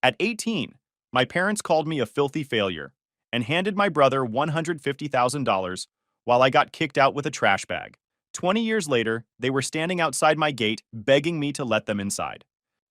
At 18, my parents called me a filthy failure and handed my brother $150,000 while I got kicked out with a trash bag. 20 years later, they were standing outside my gate begging me to let them inside.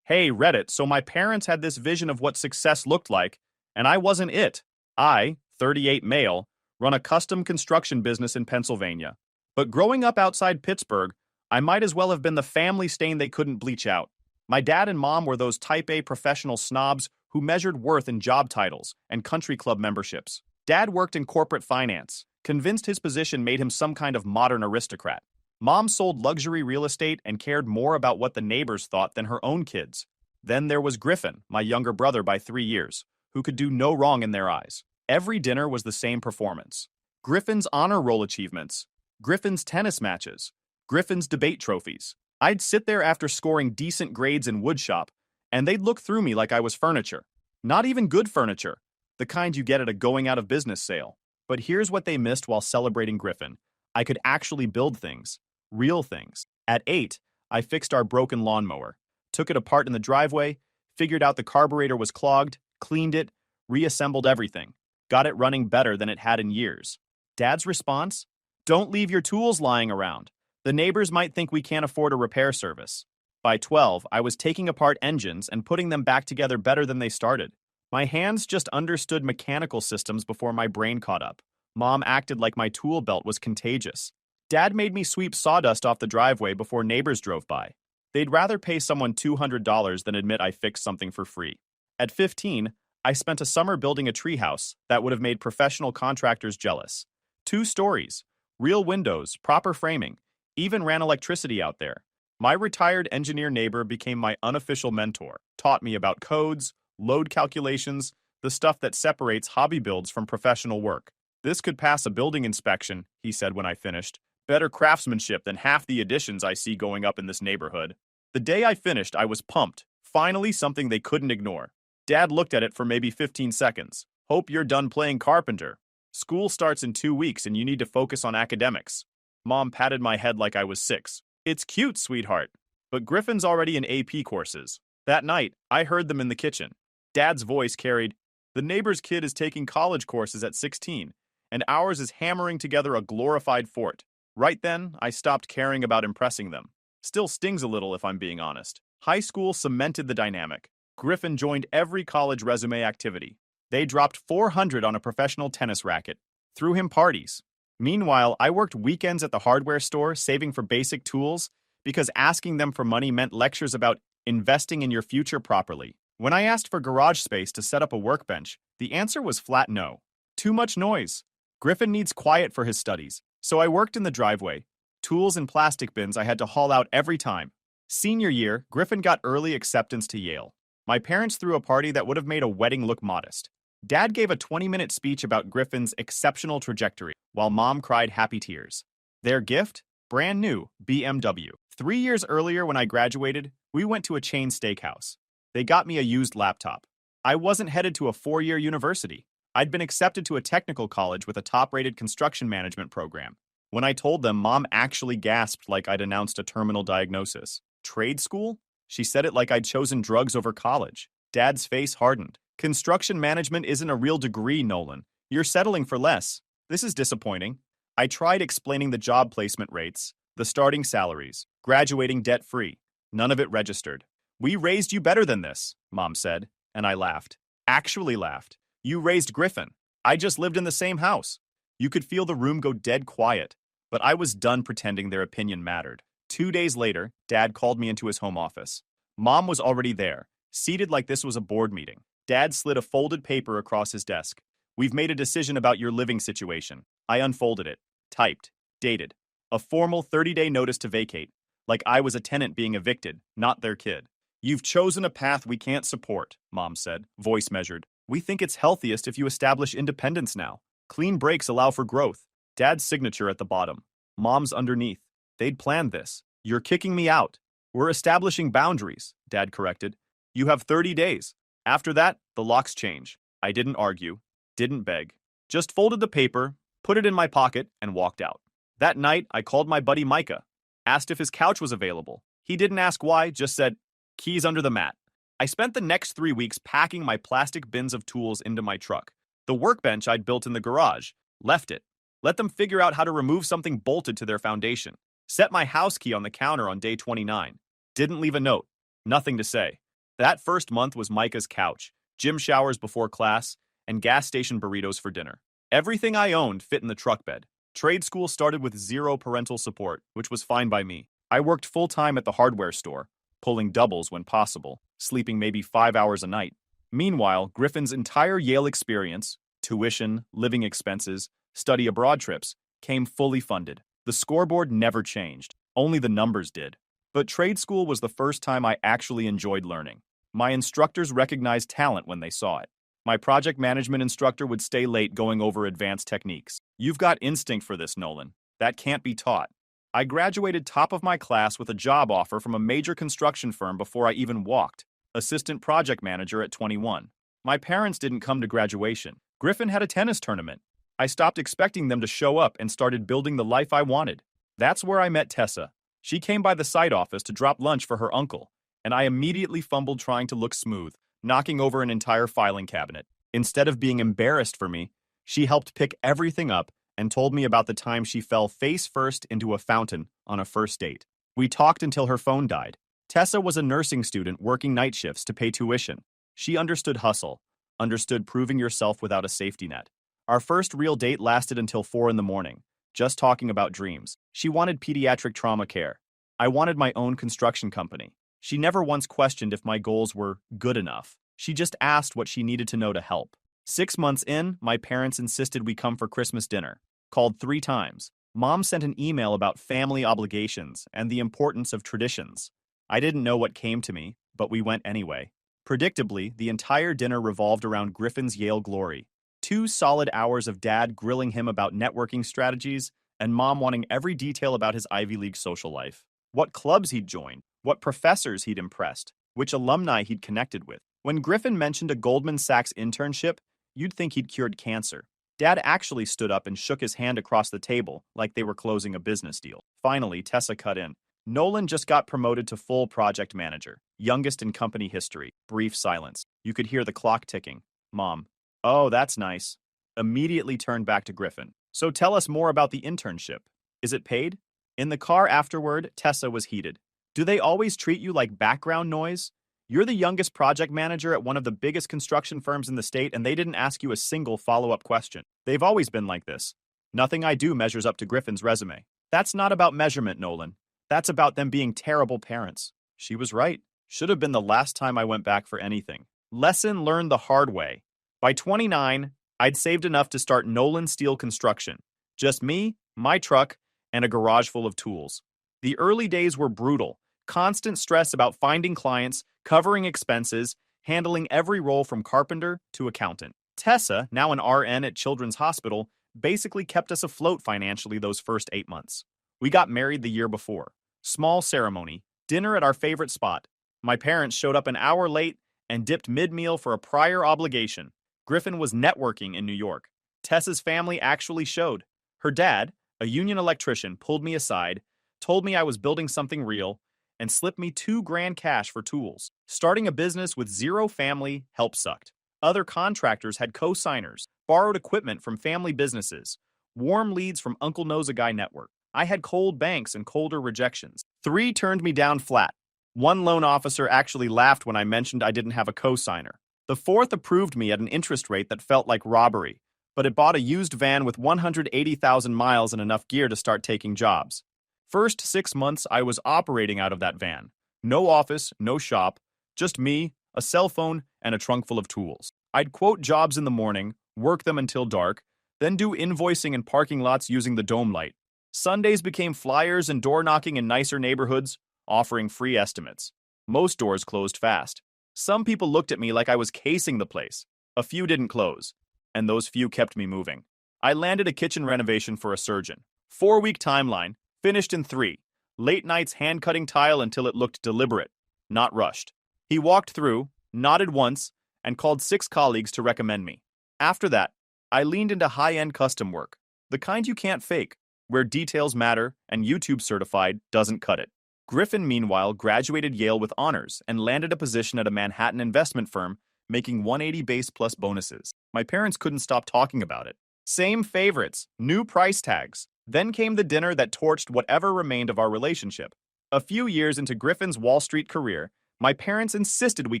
Hey, Reddit, so my parents had this vision of what success looked like, and I wasn't it. I, 38 male, run a custom construction business in Pennsylvania. But growing up outside Pittsburgh, I might as well have been the family stain they couldn't bleach out. My dad and mom were those type A professional snobs who measured worth in job titles and country club memberships. Dad worked in corporate finance, convinced his position made him some kind of modern aristocrat. Mom sold luxury real estate and cared more about what the neighbors thought than her own kids. Then there was Griffin, my younger brother by 3 years, who could do no wrong in their eyes. Every dinner was the same performance. Griffin's honor roll achievements, Griffin's tennis matches, Griffin's debate trophies. I'd sit there after scoring decent grades in woodshop, and they'd look through me like I was furniture. Not even good furniture, the kind you get at a going-out-of-business sale. But here's what they missed while celebrating Griffin. I could actually build things. Real things. At 8, I fixed our broken lawnmower, took it apart in the driveway, figured out the carburetor was clogged, cleaned it, reassembled everything, got it running better than it had in years. Dad's response? Don't leave your tools lying around. The neighbors might think we can't afford a repair service. By 12, I was taking apart engines and putting them back together better than they started. My hands just understood mechanical systems before my brain caught up. Mom acted like my tool belt was contagious. Dad made me sweep sawdust off the driveway before neighbors drove by. They'd rather pay someone $200 than admit I fixed something for free. At 15, I spent a summer building a treehouse that would have made professional contractors jealous. 2 stories, real windows, proper framing, even ran electricity out there. My retired engineer neighbor became my unofficial mentor, taught me about codes, load calculations, the stuff that separates hobby builds from professional work. This could pass a building inspection, he said when I finished. Better craftsmanship than half the additions I see going up in this neighborhood. The day I finished, I was pumped. Finally, something they couldn't ignore. Dad looked at it for maybe 15 seconds. Hope you're done playing carpenter. School starts in 2 weeks and you need to focus on academics. Mom patted my head like I was 6. It's cute, sweetheart. But Griffin's already in AP courses. That night, I heard them in the kitchen. Dad's voice carried, "The neighbor's kid is taking college courses at 16, and ours is hammering together a glorified fort." Right then, I stopped caring about impressing them. Still stings a little if I'm being honest. High school cemented the dynamic. Griffin joined every college resume activity. They dropped 400 on a professional tennis racket. Threw him parties. Meanwhile, I worked weekends at the hardware store saving for basic tools because asking them for money meant lectures about investing in your future properly. When I asked for garage space to set up a workbench, the answer was flat no. Too much noise. Griffin needs quiet for his studies. So I worked in the driveway. Tools and plastic bins I had to haul out every time. Senior year, Griffin got early acceptance to Yale. My parents threw a party that would have made a wedding look modest. Dad gave a 20-minute speech about Griffin's exceptional trajectory, while Mom cried happy tears. Their gift? Brand new BMW. 3 years earlier when I graduated, we went to a chain steakhouse. They got me a used laptop. I wasn't headed to a 4-year university. I'd been accepted to a technical college with a top-rated construction management program. When I told them, Mom actually gasped like I'd announced a terminal diagnosis. Trade school? She said it like I'd chosen drugs over college. Dad's face hardened. Construction management isn't a real degree, Nolan. You're settling for less. This is disappointing. I tried explaining the job placement rates, the starting salaries, graduating debt-free. None of it registered. We raised you better than this, Mom said, and I laughed. Actually laughed. You raised Griffin. I just lived in the same house. You could feel the room go dead quiet, but I was done pretending their opinion mattered. 2 days later, Dad called me into his home office. Mom was already there, seated like this was a board meeting. Dad slid a folded paper across his desk. We've made a decision about your living situation. I unfolded it, typed, dated. A formal 30-day notice to vacate, like I was a tenant being evicted, not their kid. You've chosen a path we can't support, Mom said, voice measured. We think it's healthiest if you establish independence now. Clean breaks allow for growth. Dad's signature at the bottom. Mom's underneath. They'd planned this. You're kicking me out. We're establishing boundaries, Dad corrected. You have 30 days. After that, the locks change. I didn't argue, didn't beg. Just folded the paper, put it in my pocket, and walked out. That night, I called my buddy Micah. Asked if his couch was available. He didn't ask why, just said, keys under the mat. I spent the next 3 weeks packing my plastic bins of tools into my truck. The workbench I'd built in the garage, left it. Let them figure out how to remove something bolted to their foundation. Set my house key on the counter on day 29. Didn't leave a note. Nothing to say. That first month was Micah's couch, gym showers before class, and gas station burritos for dinner. Everything I owned fit in the truck bed. Trade school started with zero parental support, which was fine by me. I worked full-time at the hardware store, pulling doubles when possible, sleeping maybe 5 hours a night. Meanwhile, Griffin's entire Yale experience, tuition, living expenses, study abroad trips, came fully funded. The scoreboard never changed, only the numbers did. But trade school was the first time I actually enjoyed learning. My instructors recognized talent when they saw it. My project management instructor would stay late going over advanced techniques. You've got instinct for this, Nolan. That can't be taught. I graduated top of my class with a job offer from a major construction firm before I even walked. Assistant project manager at 21. My parents didn't come to graduation. Griffin had a tennis tournament. I stopped expecting them to show up and started building the life I wanted. That's where I met Tessa. She came by the site office to drop lunch for her uncle, and I immediately fumbled trying to look smooth, knocking over an entire filing cabinet. Instead of being embarrassed for me, she helped pick everything up and told me about the time she fell face first into a fountain on a first date. We talked until her phone died. Tessa was a nursing student working night shifts to pay tuition. She understood hustle, understood proving yourself without a safety net. Our first real date lasted until 4 in the morning, just talking about dreams. She wanted pediatric trauma care. I wanted my own construction company. She never once questioned if my goals were good enough. She just asked what she needed to know to help. 6 months in, my parents insisted we come for Christmas dinner. Called 3 times. Mom sent an email about family obligations and the importance of traditions. I didn't know what came to me, but we went anyway. Predictably, the entire dinner revolved around Griffin's Yale glory. 2 solid hours of Dad grilling him about networking strategies and Mom wanting every detail about his Ivy League social life. What clubs he'd joined, what professors he'd impressed, which alumni he'd connected with. When Griffin mentioned a Goldman Sachs internship, you'd think he'd cured cancer. Dad actually stood up and shook his hand across the table like they were closing a business deal. Finally, Tessa cut in. Nolan just got promoted to full project manager, youngest in company history. Brief silence. You could hear the clock ticking. Mom. Oh, that's nice. Immediately turned back to Griffin. So tell us more about the internship. Is it paid? In the car afterward, Tessa was heated. Do they always treat you like background noise? You're the youngest project manager at one of the biggest construction firms in the state, and they didn't ask you a single follow-up question. They've always been like this. Nothing I do measures up to Griffin's resume. That's not about measurement, Nolan. That's about them being terrible parents. She was right. Should have been the last time I went back for anything. Lesson learned the hard way. By 29, I'd saved enough to start Nolan Steel Construction. Just me, my truck, and a garage full of tools. The early days were brutal. Constant stress about finding clients, covering expenses, handling every role from carpenter to accountant. Tessa, now an RN at Children's Hospital, basically kept us afloat financially those first 8 months. We got married the year before. Small ceremony, dinner at our favorite spot. My parents showed up an hour late and dipped mid-meal for a prior obligation. Griffin was networking in New York. Tessa's family actually showed. Her dad, a union electrician, pulled me aside, told me I was building something real, and slipped me $2,000 cash for tools. Starting a business with zero family help sucked. Other contractors had co-signers, borrowed equipment from family businesses, warm leads from Uncle Knows a Guy network. I had cold banks and colder rejections. 3 turned me down flat. 1 loan officer actually laughed when I mentioned I didn't have a co-signer. The 4th approved me at an interest rate that felt like robbery, but it bought a used van with 180,000 miles and enough gear to start taking jobs. First 6 months, I was operating out of that van. No office, no shop, just me, a cell phone, and a trunk full of tools. I'd quote jobs in the morning, work them until dark, then do invoicing in parking lots using the dome light. Sundays became flyers and door knocking in nicer neighborhoods, offering free estimates. Most doors closed fast. Some people looked at me like I was casing the place. A few didn't close, and those few kept me moving. I landed a kitchen renovation for a surgeon. 4-week timeline. Finished in 3. Late nights hand-cutting tile until it looked deliberate, not rushed. He walked through, nodded once, and called 6 colleagues to recommend me. After that, I leaned into high-end custom work, the kind you can't fake, where details matter and YouTube certified doesn't cut it. Griffin, meanwhile, graduated Yale with honors and landed a position at a Manhattan investment firm, making 180 base plus bonuses. My parents couldn't stop talking about it. Same favorites, new price tags. Then came the dinner that torched whatever remained of our relationship. A few years into Griffin's Wall Street career, my parents insisted we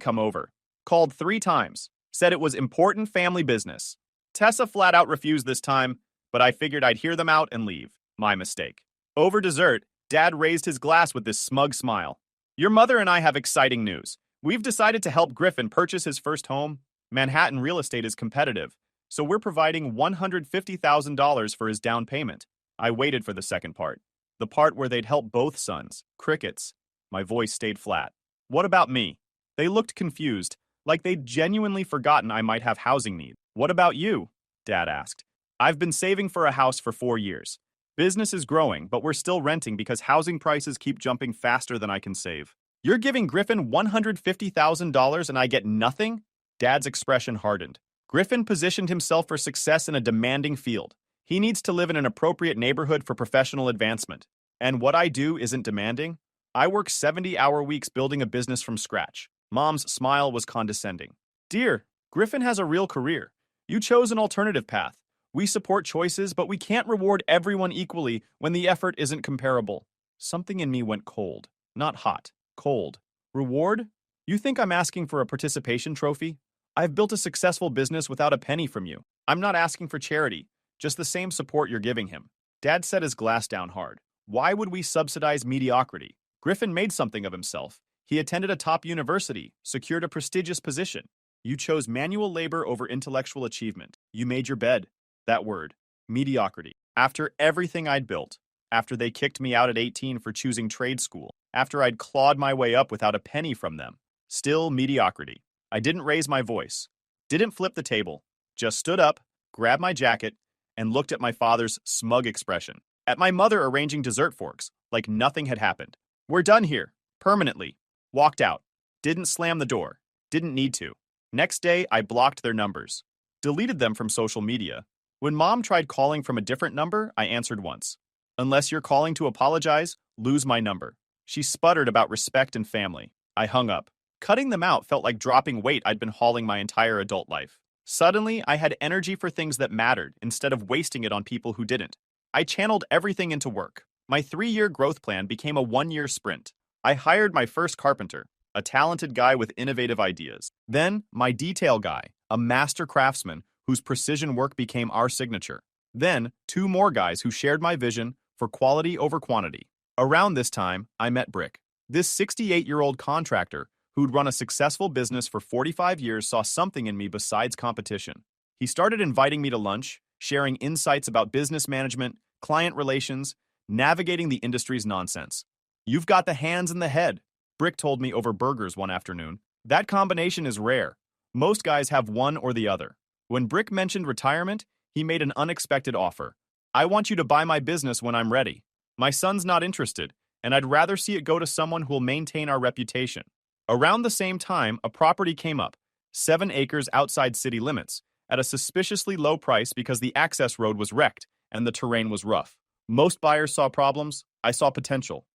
come over. Called 3 times, said it was important family business. Tessa flat out refused this time, but I figured I'd hear them out and leave. My mistake. Over dessert, Dad raised his glass with this smug smile. Your mother and I have exciting news. We've decided to help Griffin purchase his first home. Manhattan real estate is competitive, so we're providing $150,000 for his down payment. I waited for the second part. The part where they'd help both sons. Crickets. My voice stayed flat. What about me? They looked confused, like they'd genuinely forgotten I might have housing needs. What about you? Dad asked. I've been saving for a house for 4 years. Business is growing, but we're still renting because housing prices keep jumping faster than I can save. You're giving Griffin $150,000 and I get nothing? Dad's expression hardened. Griffin positioned himself for success in a demanding field. He needs to live in an appropriate neighborhood for professional advancement. And what I do isn't demanding. I work 70-hour weeks building a business from scratch. Mom's smile was condescending. Dear, Griffin has a real career. You chose an alternative path. We support choices, but we can't reward everyone equally when the effort isn't comparable. Something in me went cold. Not hot. Cold. Reward? You think I'm asking for a participation trophy? I've built a successful business without a penny from you. I'm not asking for charity, just the same support you're giving him. Dad set his glass down hard. Why would we subsidize mediocrity? Griffin made something of himself. He attended a top university, secured a prestigious position. You chose manual labor over intellectual achievement. You made your bed. That word, mediocrity. After everything I'd built, after they kicked me out at 18 for choosing trade school, after I'd clawed my way up without a penny from them, still mediocrity. I didn't raise my voice, didn't flip the table, just stood up, grabbed my jacket, and looked at my father's smug expression, at my mother arranging dessert forks, like nothing had happened. We're done here, permanently. Walked out. Didn't slam the door. Didn't need to. Next day, I blocked their numbers. Deleted them from social media. When Mom tried calling from a different number, I answered once. Unless you're calling to apologize, lose my number. She sputtered about respect and family. I hung up. Cutting them out felt like dropping weight I'd been hauling my entire adult life. Suddenly, I had energy for things that mattered instead of wasting it on people who didn't. I channeled everything into work. My 3-year growth plan became a 1-year sprint. I hired my first carpenter, a talented guy with innovative ideas. Then, my detail guy, a master craftsman whose precision work became our signature. Then, 2 more guys who shared my vision for quality over quantity. Around this time, I met Brick. This 68-year-old contractor who'd run a successful business for 45 years saw something in me besides competition. He started inviting me to lunch, sharing insights about business management, client relations, navigating the industry's nonsense. You've got the hands and the head, Brick told me over burgers one afternoon. That combination is rare. Most guys have one or the other. When Brick mentioned retirement, he made an unexpected offer. I want you to buy my business when I'm ready. My son's not interested, and I'd rather see it go to someone who'll maintain our reputation. Around the same time, a property came up, 7 acres outside city limits, at a suspiciously low price because the access road was wrecked and the terrain was rough. Most buyers saw problems. I saw potential.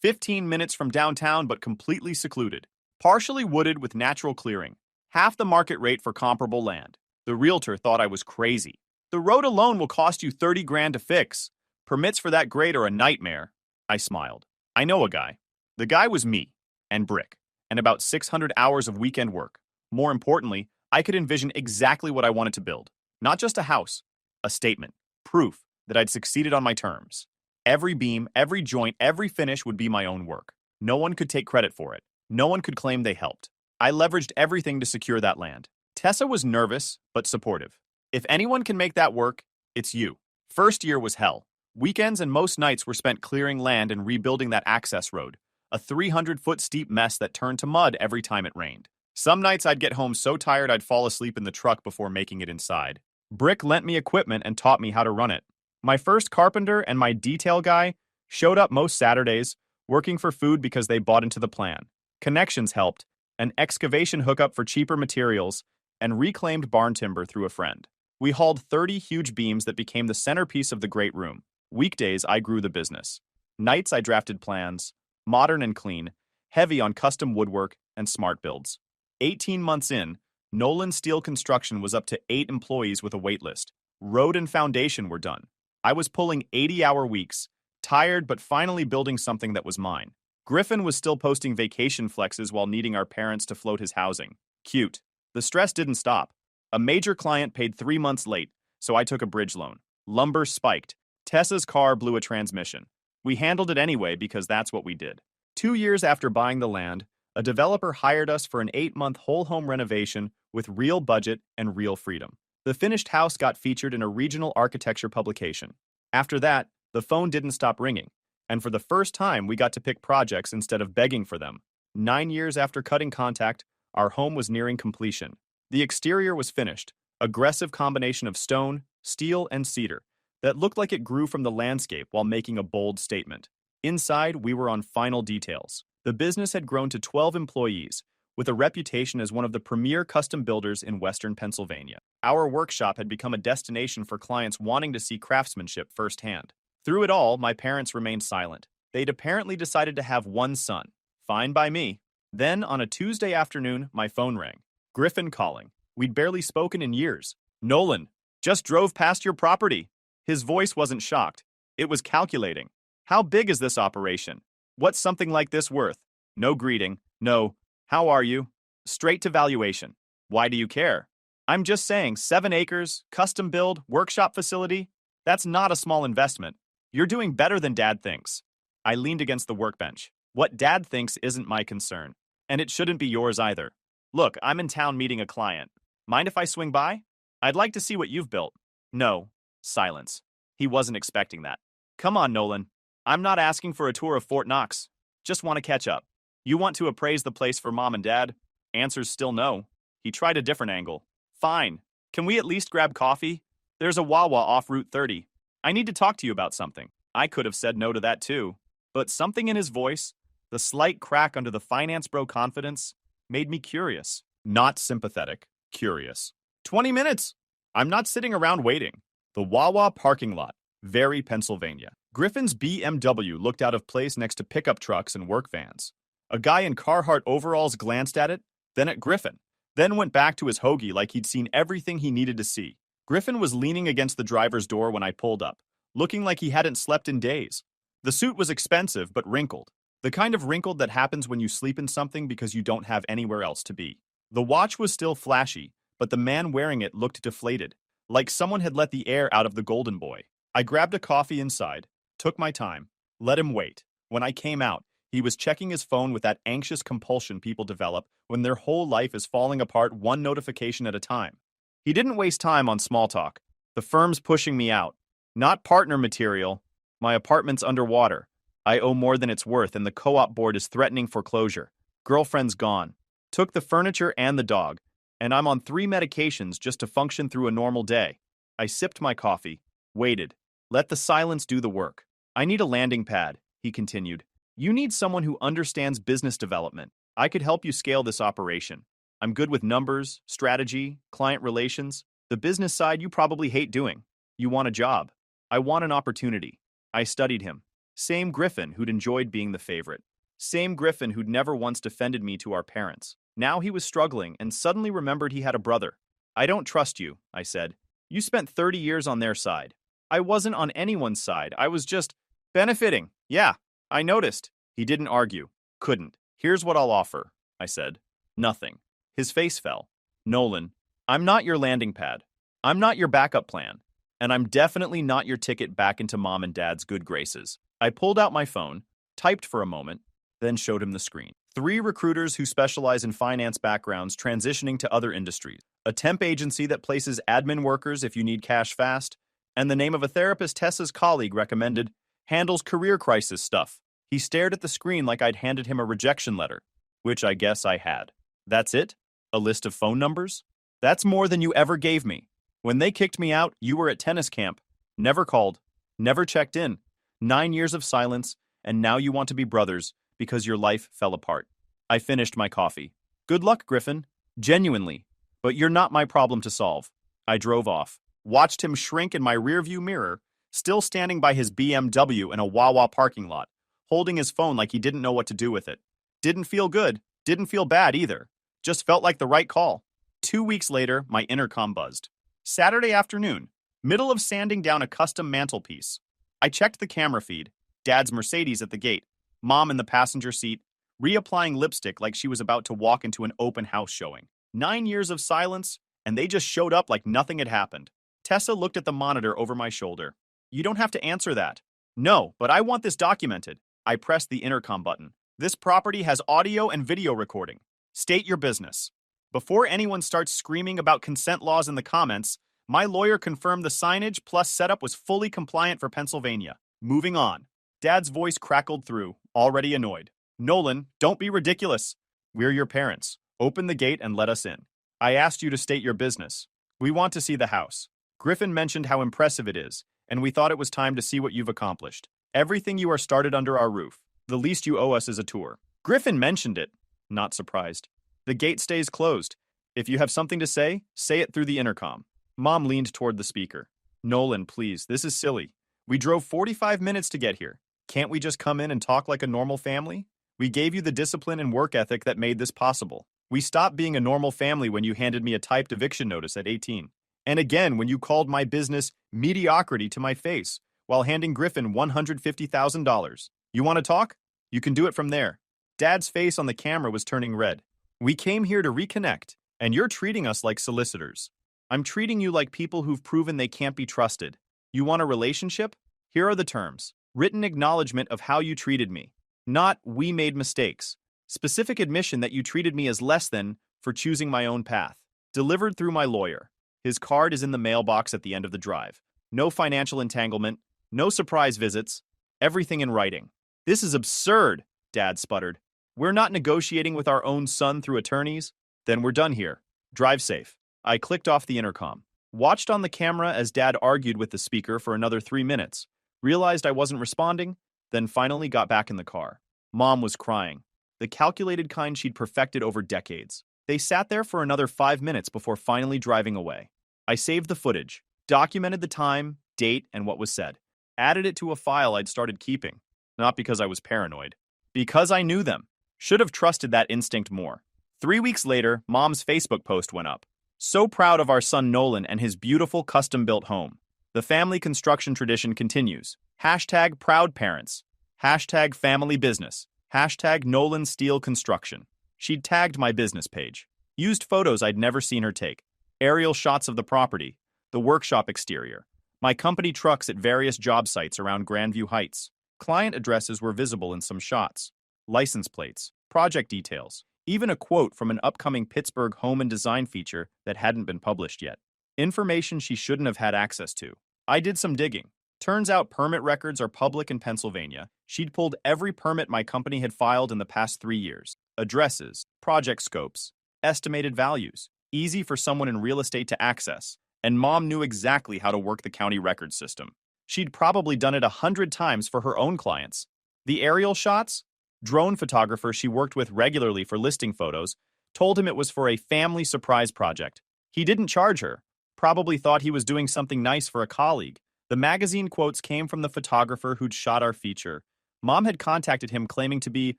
15 minutes from downtown but completely secluded. Partially wooded with natural clearing. Half the market rate for comparable land. The realtor thought I was crazy. The road alone will cost you 30 grand to fix. Permits for that grade are a nightmare. I smiled. I know a guy. The guy was me, and Brick, and about 600 hours of weekend work. More importantly, I could envision exactly what I wanted to build. Not just a house, a statement, proof that I'd succeeded on my terms. Every beam, every joint, every finish would be my own work. No one could take credit for it. No one could claim they helped. I leveraged everything to secure that land. Tessa was nervous, but supportive. If anyone can make that work, it's you. First year was hell. Weekends and most nights were spent clearing land and rebuilding that access road, a 300-foot steep mess that turned to mud every time it rained. Some nights I'd get home so tired I'd fall asleep in the truck before making it inside. Brick lent me equipment and taught me how to run it. My first carpenter and my detail guy showed up most Saturdays, working for food because they bought into the plan. Connections helped, an excavation hookup for cheaper materials, and reclaimed barn timber through a friend. We hauled 30 huge beams that became the centerpiece of the great room. Weekdays, I grew the business. Nights, I drafted plans. modern and clean, heavy on custom woodwork and smart builds. 18 months in, Nolan Steel Construction was up to 8 employees with a wait list. Road and foundation were done. I was pulling 80-hour weeks, tired but finally building something that was mine. Griffin was still posting vacation flexes while needing our parents to float his housing. Cute. The stress didn't stop. A major client paid 3 months late, so I took a bridge loan. Lumber spiked. Tessa's car blew a transmission. We handled it anyway because that's what we did. 2 years after buying the land, a developer hired us for an 8-month whole home renovation with real budget and real freedom. The finished house got featured in a regional architecture publication. After that, the phone didn't stop ringing, and for the first time we got to pick projects instead of begging for them. 9 years after cutting contact, our home was nearing completion. The exterior was finished, aggressive combination of stone, steel, and cedar that looked like it grew from the landscape while making a bold statement. Inside, we were on final details. The business had grown to 12 employees, with a reputation as one of the premier custom builders in Western Pennsylvania. Our workshop had become a destination for clients wanting to see craftsmanship firsthand. Through it all, my parents remained silent. They'd apparently decided to have one son. Fine by me. Then, on a Tuesday afternoon, my phone rang. Griffin calling. We'd barely spoken in years. Nolan, just drove past your property. His voice wasn't shocked. It was calculating. How big is this operation? What's something like this worth? No greeting. No, how are you? Straight to valuation. Why do you care? I'm just saying, 7 acres, custom build, workshop facility. That's not a small investment. You're doing better than Dad thinks. I leaned against the workbench. What Dad thinks isn't my concern. And it shouldn't be yours either. Look, I'm in town meeting a client. Mind if I swing by? I'd like to see what you've built. No. Silence. He wasn't expecting that. Come on, Nolan. I'm not asking for a tour of Fort Knox. Just want to catch up. You want to appraise the place for Mom and Dad? Answer's still no. He tried a different angle. Fine. Can we at least grab coffee? There's a Wawa off Route 30. I need to talk to you about something. I could have said no to that too. But something in his voice, the slight crack under the finance bro confidence, made me curious. Not sympathetic, curious. 20 minutes! I'm not sitting around waiting. The Wawa parking lot, Very, Pennsylvania. Griffin's BMW looked out of place next to pickup trucks and work vans. A guy in Carhartt overalls glanced at it, then at Griffin, then went back to his hoagie like he'd seen everything he needed to see. Griffin was leaning against the driver's door when I pulled up, looking like he hadn't slept in days. The suit was expensive but wrinkled, the kind of wrinkled that happens when you sleep in something because you don't have anywhere else to be. The watch was still flashy, but the man wearing it looked deflated, like someone had let the air out of the golden boy. I grabbed a coffee inside, took my time, let him wait. When I came out, he was checking his phone with that anxious compulsion people develop when their whole life is falling apart one notification at a time. He didn't waste time on small talk. The firm's pushing me out. Not partner material. My apartment's underwater. I owe more than it's worth and the co-op board is threatening foreclosure. Girlfriend's gone. Took the furniture and the dog. And I'm on 3 medications just to function through a normal day. I sipped my coffee, waited, let the silence do the work. I need a landing pad, he continued. You need someone who understands business development. I could help you scale this operation. I'm good with numbers, strategy, client relations. The business side you probably hate doing. You want a job. I want an opportunity. I studied him. Same Griffin who'd enjoyed being the favorite. Same Griffin who'd never once defended me to our parents. Now he was struggling and suddenly remembered he had a brother. I don't trust you, I said. You spent 30 years on their side. I wasn't on anyone's side. I was just benefiting. Yeah, I noticed. He didn't argue. Couldn't. Here's what I'll offer, I said. Nothing. His face fell. Nolan, I'm not your landing pad. I'm not your backup plan. And I'm definitely not your ticket back into Mom and Dad's good graces. I pulled out my phone, typed for a moment, then showed him the screen. 3 recruiters who specialize in finance backgrounds transitioning to other industries. A temp agency that places admin workers if you need cash fast. And the name of a therapist Tessa's colleague recommended, handles career crisis stuff. He stared at the screen like I'd handed him a rejection letter, which I guess I had. That's it? A list of phone numbers? That's more than you ever gave me. When they kicked me out, you were at tennis camp. Never called. Never checked in. 9 years of silence, and now you want to be brothers because your life fell apart. I finished my coffee. Good luck, Griffin. Genuinely. But you're not my problem to solve. I drove off, watched him shrink in my rearview mirror, still standing by his BMW in a Wawa parking lot, holding his phone like he didn't know what to do with it. Didn't feel good, didn't feel bad either. Just felt like the right call. 2 weeks later, my intercom buzzed. Saturday afternoon, middle of sanding down a custom mantelpiece. I checked the camera feed. Dad's Mercedes at the gate. Mom in the passenger seat, reapplying lipstick like she was about to walk into an open house showing. 9 years of silence, and they just showed up like nothing had happened. Tessa looked at the monitor over my shoulder. You don't have to answer that. No, but I want this documented. I pressed the intercom button. This property has audio and video recording. State your business. Before anyone starts screaming about consent laws in the comments, my lawyer confirmed the signage plus setup was fully compliant for Pennsylvania. Moving on. Dad's voice crackled through, already annoyed. Nolan, don't be ridiculous. We're your parents. Open the gate and let us in. I asked you to state your business. We want to see the house. Griffin mentioned how impressive it is, and we thought it was time to see what you've accomplished. Everything you are started under our roof. The least you owe us is a tour. Griffin mentioned it. Not surprised. The gate stays closed. If you have something to say it through the intercom. Mom leaned toward the speaker. Nolan, please, this is silly. We drove 45 minutes to get here. Can't we just come in and talk like a normal family? We gave you the discipline and work ethic that made this possible. We stopped being a normal family when you handed me a typed eviction notice at 18. And again when you called my business mediocrity to my face while handing Griffin $150,000. You want to talk? You can do it from there. Dad's face on the camera was turning red. We came here to reconnect, and you're treating us like solicitors. I'm treating you like people who've proven they can't be trusted. You want a relationship? Here are the terms. Written acknowledgement of how you treated me. Not, we made mistakes. Specific admission that you treated me as less than for choosing my own path. Delivered through my lawyer. His card is in the mailbox at the end of the drive. No financial entanglement. No surprise visits. Everything in writing. This is absurd, Dad sputtered. We're not negotiating with our own son through attorneys? Then we're done here. Drive safe. I clicked off the intercom. Watched on the camera as Dad argued with the speaker for another 3 minutes. Realized I wasn't responding, then finally got back in the car. Mom was crying. The calculated kind she'd perfected over decades. They sat there for another 5 minutes before finally driving away. I saved the footage, documented the time, date, and what was said. Added it to a file I'd started keeping. Not because I was paranoid. Because I knew them. Should have trusted that instinct more. 3 weeks later, Mom's Facebook post went up. So proud of our son Nolan and his beautiful custom-built home. The family construction tradition continues. Hashtag proud parents. Hashtag family business. Hashtag Nolan Steel Construction. She'd tagged my business page. Used photos I'd never seen her take. Aerial shots of the property. The workshop exterior. My company trucks at various job sites around Grandview Heights. Client addresses were visible in some shots. License plates. Project details. Even a quote from an upcoming Pittsburgh home and design feature that hadn't been published yet. Information she shouldn't have had access to. I did some digging. Turns out permit records are public in Pennsylvania. She'd pulled every permit my company had filed in the past 3 years. Addresses, project scopes, estimated values. Easy for someone in real estate to access. And Mom knew exactly how to work the county record system. She'd probably done it 100 times for her own clients. The aerial shots? Drone photographer she worked with regularly for listing photos told him it was for a family surprise project. He didn't charge her. Probably thought he was doing something nice for a colleague. The magazine quotes came from the photographer who'd shot our feature. Mom had contacted him claiming to be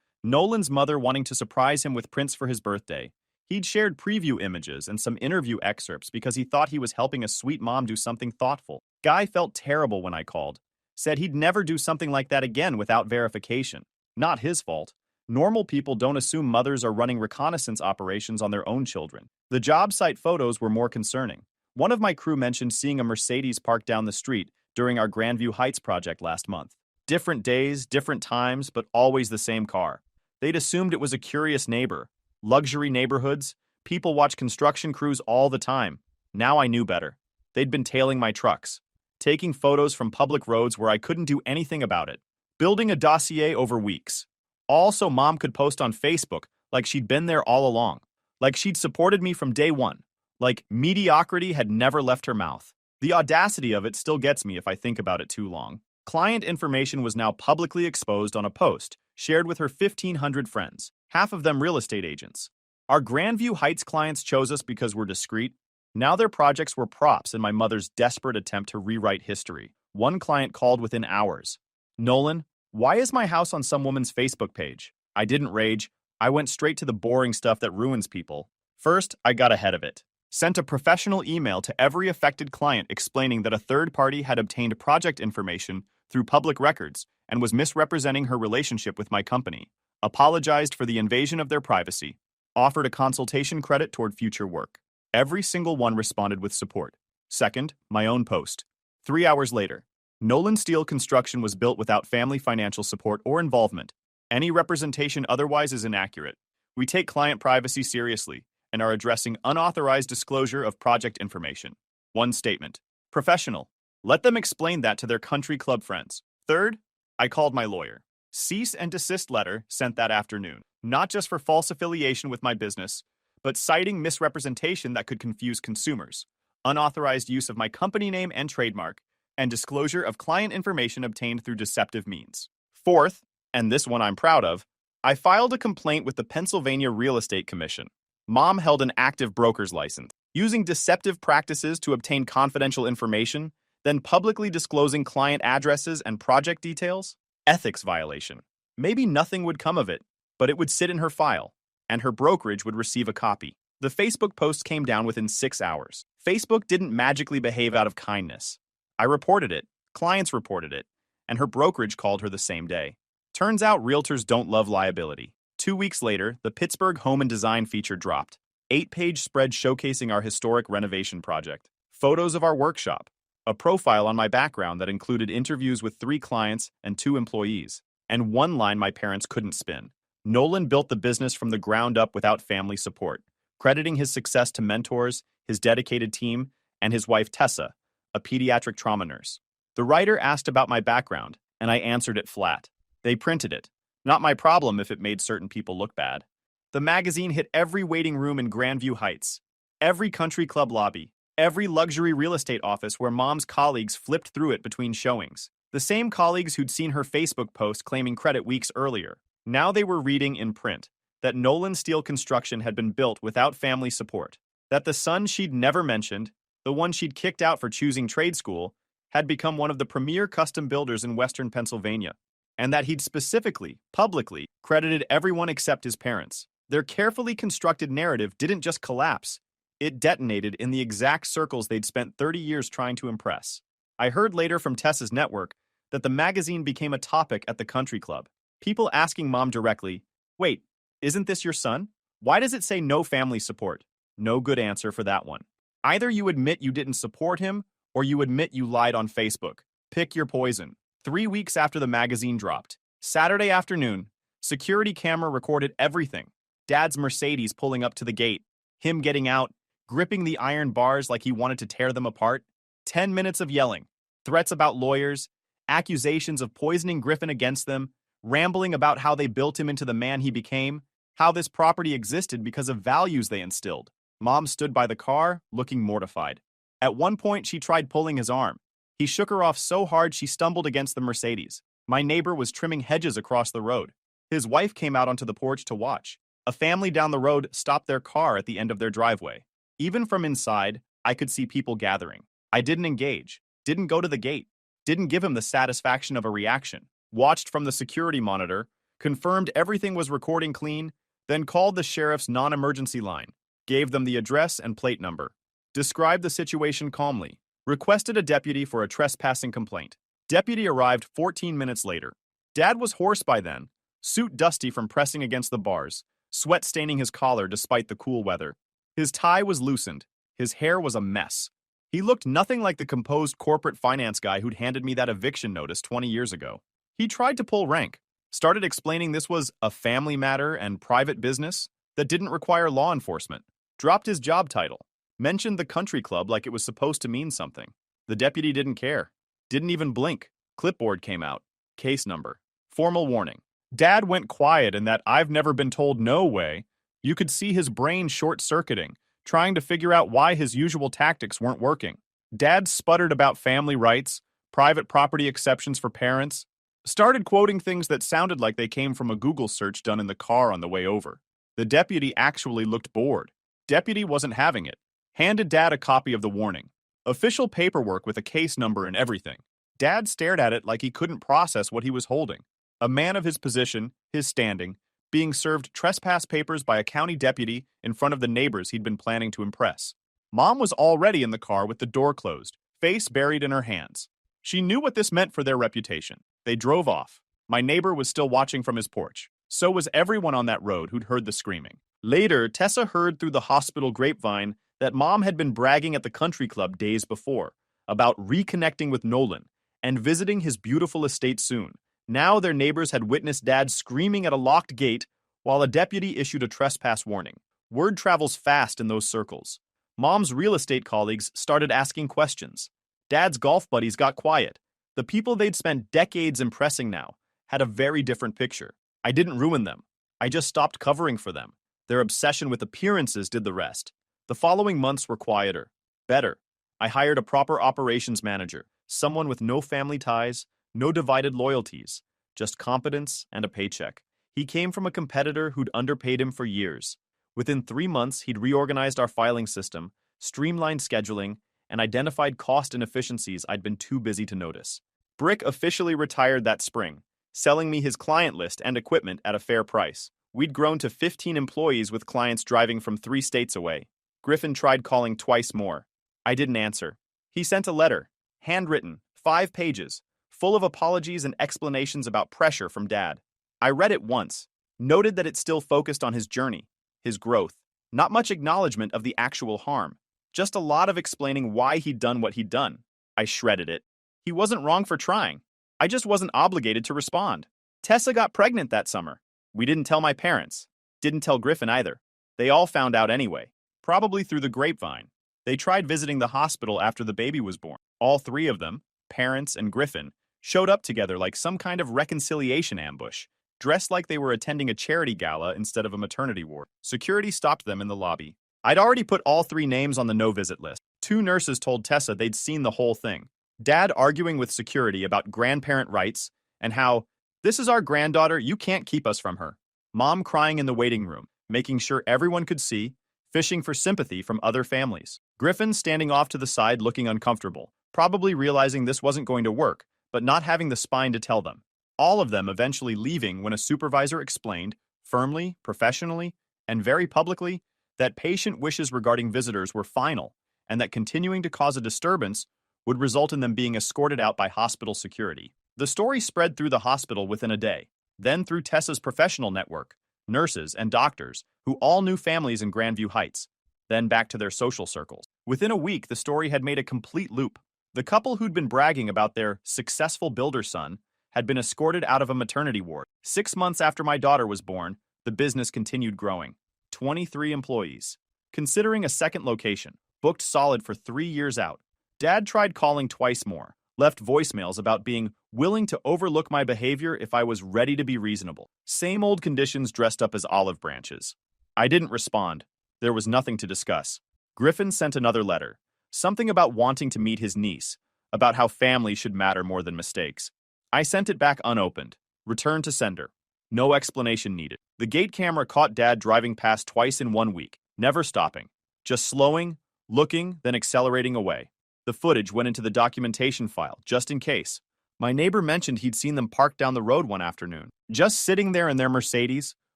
Nolan's mother wanting to surprise him with prints for his birthday. He'd shared preview images and some interview excerpts because he thought he was helping a sweet mom do something thoughtful. Guy felt terrible when I called. Said he'd never do something like that again without verification. Not his fault. Normal people don't assume mothers are running reconnaissance operations on their own children. The job site photos were more concerning. One of my crew mentioned seeing a Mercedes parked down the street during our Grandview Heights project last month. Different days, different times, but always the same car. They'd assumed it was a curious neighbor. Luxury neighborhoods, people watch construction crews all the time. Now I knew better. They'd been tailing my trucks, taking photos from public roads where I couldn't do anything about it, building a dossier over weeks. All so Mom could post on Facebook like she'd been there all along, like she'd supported me from day one, like mediocrity had never left her mouth. The audacity of it still gets me if I think about it too long. Client information was now publicly exposed on a post shared with her 1,500 friends, half of them real estate agents. Our Grandview Heights clients chose us because we're discreet. Now their projects were props in my mother's desperate attempt to rewrite history. One client called within hours. Nolan, Why is my house on some woman's Facebook page? I didn't rage. I went straight to the boring stuff that ruins people. First, I got ahead of it. Sent a professional email to every affected client explaining that a third party had obtained project information through public records and was misrepresenting her relationship with my company. Apologized for the invasion of their privacy. Offered a consultation credit toward future work. Every single one responded with support. Second, my own post. 3 hours later, Nolan Steel Construction was built without family financial support or involvement. Any representation otherwise is inaccurate. We take client privacy seriously and are addressing unauthorized disclosure of project information. One statement. Professional. Let them explain that to their country club friends. Third, I called my lawyer. Cease and desist letter sent that afternoon, not just for false affiliation with my business, but citing misrepresentation that could confuse consumers, unauthorized use of my company name and trademark, and disclosure of client information obtained through deceptive means. Fourth, and this one I'm proud of, I filed a complaint with the Pennsylvania Real Estate Commission. Mom held an active broker's license, using deceptive practices to obtain confidential information, then publicly disclosing client addresses and project details. Ethics violation. Maybe nothing would come of it, but it would sit in her file, and her brokerage would receive a copy. The Facebook post came down within 6 hours. Facebook didn't magically behave out of kindness. I reported it, clients reported it, and her brokerage called her the same day. Turns out realtors don't love liability. 2 weeks later, the Pittsburgh Home and Design feature dropped. 8-page spread showcasing our historic renovation project. Photos of our workshop. A profile on my background that included interviews with 3 clients and 2 employees. And one line my parents couldn't spin. Nolan built the business from the ground up without family support, crediting his success to mentors, his dedicated team, and his wife Tessa, a pediatric trauma nurse. The writer asked about my background, and I answered it flat. They printed it. Not my problem if it made certain people look bad. The magazine hit every waiting room in Grandview Heights, every country club lobby, every luxury real estate office where Mom's colleagues flipped through it between showings. The same colleagues who'd seen her Facebook post claiming credit weeks earlier. Now they were reading in print that Nolan Steel Construction had been built without family support, that the son she'd never mentioned, the one she'd kicked out for choosing trade school, had become one of the premier custom builders in Western Pennsylvania, and that he'd specifically, publicly, credited everyone except his parents. Their carefully constructed narrative didn't just collapse, it detonated in the exact circles they'd spent 30 years trying to impress. I heard later from Tessa's network that the magazine became a topic at the country club. People asking Mom directly, "Wait, isn't this your son? Why does it say no family support?" No good answer for that one. Either you admit you didn't support him, or you admit you lied on Facebook. Pick your poison. 3 weeks after the magazine dropped, Saturday afternoon, security camera recorded everything. Dad's Mercedes pulling up to the gate, him getting out, gripping the iron bars like he wanted to tear them apart. 10 minutes of yelling, threats about lawyers, accusations of poisoning Griffin against them, rambling about how they built him into the man he became, how this property existed because of values they instilled. Mom stood by the car, looking mortified. At one point, she tried pulling his arm. He shook her off so hard she stumbled against the Mercedes. My neighbor was trimming hedges across the road. His wife came out onto the porch to watch. A family down the road stopped their car at the end of their driveway. Even from inside, I could see people gathering. I didn't engage, didn't go to the gate, didn't give him the satisfaction of a reaction. Watched from the security monitor, confirmed everything was recording clean, then called the sheriff's non-emergency line, gave them the address and plate number, described the situation calmly, requested a deputy for a trespassing complaint. Deputy arrived 14 minutes later. Dad was hoarse by then, suit dusty from pressing against the bars, sweat staining his collar despite the cool weather. His tie was loosened. His hair was a mess. He looked nothing like the composed corporate finance guy who'd handed me that eviction notice 20 years ago. He tried to pull rank, started explaining this was a family matter and private business that didn't require law enforcement, dropped his job title, mentioned the country club like it was supposed to mean something. The deputy didn't care, didn't even blink. Clipboard came out, case number, formal warning. Dad went quiet in that I've never been told no way. You could see his brain short-circuiting, trying to figure out why his usual tactics weren't working. Dad sputtered about family rights, private property exceptions for parents, started quoting things that sounded like they came from a Google search done in the car on the way over. The deputy actually looked bored. Deputy wasn't having it. Handed Dad a copy of the warning. Official paperwork with a case number and everything. Dad stared at it like he couldn't process what he was holding. A man of his position, his standing, being served trespass papers by a county deputy in front of the neighbors he'd been planning to impress. Mom was already in the car with the door closed, face buried in her hands. She knew what this meant for their reputation. They drove off. My neighbor was still watching from his porch. So was everyone on that road who'd heard the screaming. Later, Tessa heard through the hospital grapevine that Mom had been bragging at the country club days before about reconnecting with Nolan and visiting his beautiful estate soon. Now their neighbors had witnessed Dad screaming at a locked gate while a deputy issued a trespass warning. Word travels fast in those circles. Mom's real estate colleagues started asking questions. Dad's golf buddies got quiet. The people they'd spent decades impressing now had a very different picture. I didn't ruin them. I just stopped covering for them. Their obsession with appearances did the rest. The following months were quieter. Better. I hired a proper operations manager, someone with no family ties, no divided loyalties, just competence and a paycheck. He came from a competitor who'd underpaid him for years. Within 3 months, he'd reorganized our filing system, streamlined scheduling, and identified cost inefficiencies I'd been too busy to notice. Brick officially retired that spring, selling me his client list and equipment at a fair price. We'd grown to 15 employees with clients driving from 3 states away. Griffin tried calling twice more. I didn't answer. He sent a letter, handwritten, 5 pages, full of apologies and explanations about pressure from Dad. I read it once, noted that it still focused on his journey, his growth. Not much acknowledgement of the actual harm, just a lot of explaining why he'd done what he'd done. I shredded it. He wasn't wrong for trying. I just wasn't obligated to respond. Tessa got pregnant that summer. We didn't tell my parents. Didn't tell Griffin either. They all found out anyway, probably through the grapevine. They tried visiting the hospital after the baby was born. All 3 of them, parents and Griffin, showed up together like some kind of reconciliation ambush, dressed like they were attending a charity gala instead of a maternity ward. Security stopped them in the lobby. I'd already put all 3 names on the no-visit list. 2 nurses told Tessa they'd seen the whole thing. Dad arguing with security about grandparent rights and how, "This is our granddaughter, you can't keep us from her." Mom crying in the waiting room, making sure everyone could see, fishing for sympathy from other families. Griffin standing off to the side looking uncomfortable, probably realizing this wasn't going to work, but not having the spine to tell them. All of them eventually leaving when a supervisor explained, firmly, professionally, and very publicly, that patient wishes regarding visitors were final, and that continuing to cause a disturbance would result in them being escorted out by hospital security. The story spread through the hospital within a day, then through Tessa's professional network, nurses and doctors, who all knew families in Grandview Heights, then back to their social circles. Within a week, the story had made a complete loop. The couple who'd been bragging about their successful builder son had been escorted out of a maternity ward. 6 months after my daughter was born, the business continued growing. 23 employees. Considering a second location, booked solid for 3 years out. Dad tried calling twice more, left voicemails about being willing to overlook my behavior if I was ready to be reasonable. Same old conditions dressed up as olive branches. I didn't respond. There was nothing to discuss. Griffin sent another letter. Something about wanting to meet his niece, about how family should matter more than mistakes. I sent it back unopened. Return to sender. No explanation needed. The gate camera caught Dad driving past twice in 1 week, never stopping. Just slowing, looking, then accelerating away. The footage went into the documentation file, just in case. My neighbor mentioned he'd seen them parked down the road one afternoon, just sitting there in their Mercedes,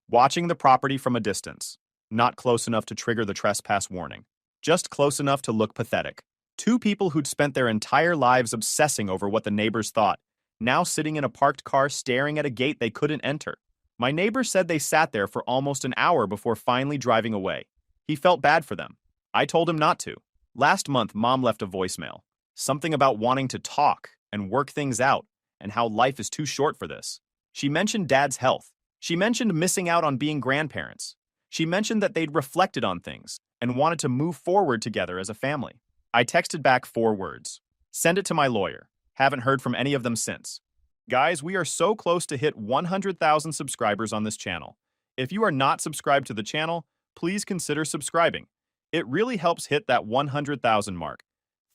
watching the property from a distance. Not close enough to trigger the trespass warning. Just close enough to look pathetic. 2 people who'd spent their entire lives obsessing over what the neighbors thought, now sitting in a parked car staring at a gate they couldn't enter. My neighbor said they sat there for almost an hour before finally driving away. He felt bad for them. I told him not to. Last month, Mom left a voicemail. Something about wanting to talk and work things out and how life is too short for this. She mentioned Dad's health. She mentioned missing out on being grandparents. She mentioned that they'd reflected on things and wanted to move forward together as a family. I texted back 4 words. Send it to my lawyer. Haven't heard from any of them since. Guys, we are so close to hit 100,000 subscribers on this channel. If you are not subscribed to the channel, please consider subscribing. It really helps hit that 100,000 mark.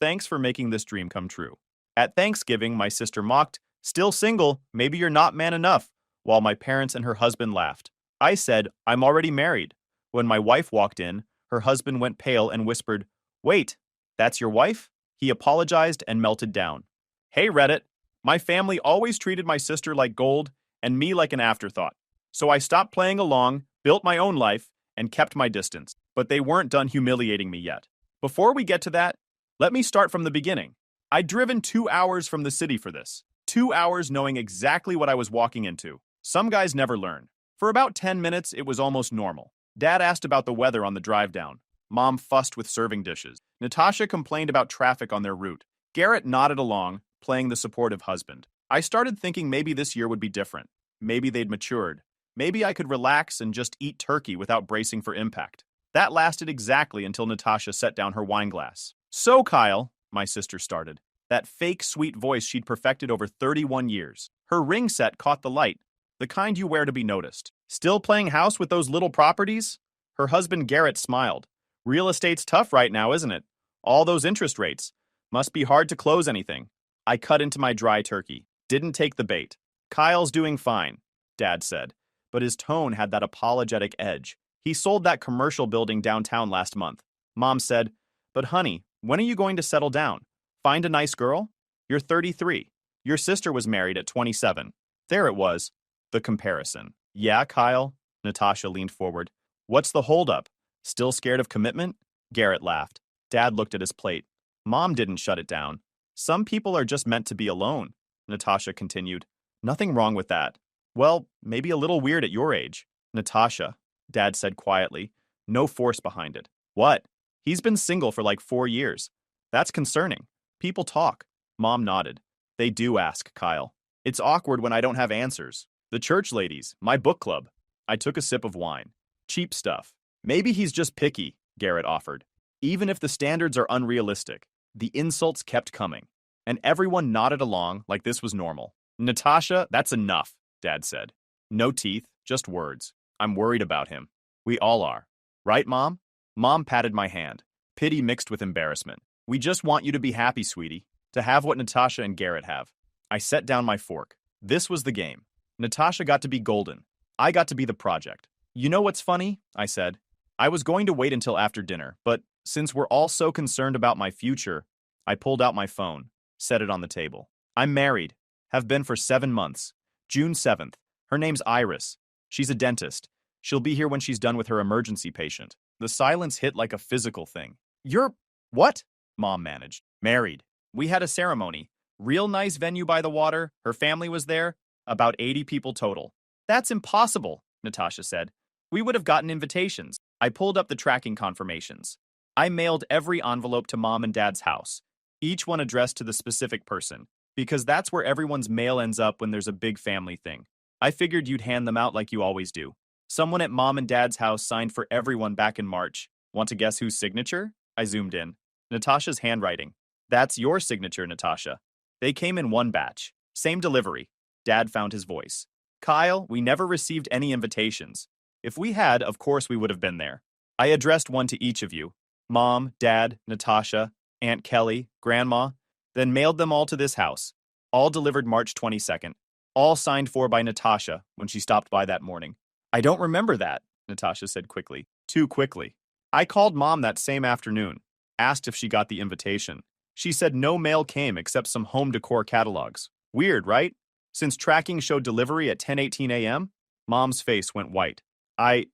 Thanks for making this dream come true. At Thanksgiving, my sister mocked, "Still single, maybe you're not man enough," while my parents and her husband laughed. I said, "I'm already married." When my wife walked in, her husband went pale and whispered, "Wait, that's your wife?" He apologized and melted down. Hey Reddit, my family always treated my sister like gold, and me like an afterthought. So I stopped playing along, built my own life, and kept my distance. But they weren't done humiliating me yet. Before we get to that, let me start from the beginning. I'd driven 2 hours from the city for this. 2 hours knowing exactly what I was walking into. Some guys never learn. For about 10 minutes, it was almost normal. Dad asked about the weather on the drive down. Mom fussed with serving dishes. Natasha complained about traffic on their route. Garrett nodded along, playing the supportive husband. I started thinking maybe this year would be different. Maybe they'd matured. Maybe I could relax and just eat turkey without bracing for impact. That lasted exactly until Natasha set down her wine glass. So, Kyle, my sister started. That fake sweet voice she'd perfected over 31 years. Her ring set caught the light, the kind you wear to be noticed. Still playing house with those little properties? Her husband Garrett smiled. Real estate's tough right now, isn't it? All those interest rates. Must be hard to close anything. I cut into my dry turkey. Didn't take the bait. Kyle's doing fine, Dad said, but his tone had that apologetic edge. He sold that commercial building downtown last month. Mom said, but honey, when are you going to settle down? Find a nice girl? You're 33. Your sister was married at 27. There it was. The comparison. Yeah, Kyle? Natasha leaned forward. What's the holdup? Still scared of commitment? Garrett laughed. Dad looked at his plate. Mom didn't shut it down. Some people are just meant to be alone, Natasha continued. Nothing wrong with that. Well, maybe a little weird at your age. Natasha, Dad said quietly, no force behind it. What? He's been single for like 4 years. That's concerning. People talk. Mom nodded. They do ask, Kyle. It's awkward when I don't have answers. The church ladies, my book club. I took a sip of wine. Cheap stuff. Maybe he's just picky, Garrett offered. Even if the standards are unrealistic, the insults kept coming, and everyone nodded along like this was normal. Natasha, that's enough, Dad said. No teeth, just words. I'm worried about him. We all are. Right, Mom? Mom patted my hand. Pity mixed with embarrassment. We just want you to be happy, sweetie. To have what Natasha and Garrett have. I set down my fork. This was the game. Natasha got to be golden. I got to be the project. You know what's funny? I said. I was going to wait until after dinner, but since we're all so concerned about my future, I pulled out my phone, set it on the table. I'm married. Have been for 7 months. June 7th. Her name's Iris. She's a dentist. She'll be here when she's done with her emergency patient. The silence hit like a physical thing. You're... what? Mom managed. Married. We had a ceremony. Real nice venue by the water. Her family was there. About 80 people total. That's impossible, Natasha said. We would have gotten invitations. I pulled up the tracking confirmations. I mailed every envelope to Mom and Dad's house, each one addressed to the specific person, because that's where everyone's mail ends up when there's a big family thing. I figured you'd hand them out like you always do. Someone at Mom and Dad's house signed for everyone back in March. Want to guess whose signature? I zoomed in. Natasha's handwriting. That's your signature, Natasha. They came in one batch. Same delivery. Dad found his voice. Kyle, we never received any invitations. If we had, of course we would have been there. I addressed one to each of you. Mom, Dad, Natasha, Aunt Kelly, Grandma, then mailed them all to this house. All delivered March 22nd. All signed for by Natasha when she stopped by that morning. I don't remember that, Natasha said quickly. Too quickly. I called Mom that same afternoon, asked if she got the invitation. She said no mail came except some home decor catalogs. Weird, right? Since tracking showed delivery at 10:18 a.m., Mom's face went white. I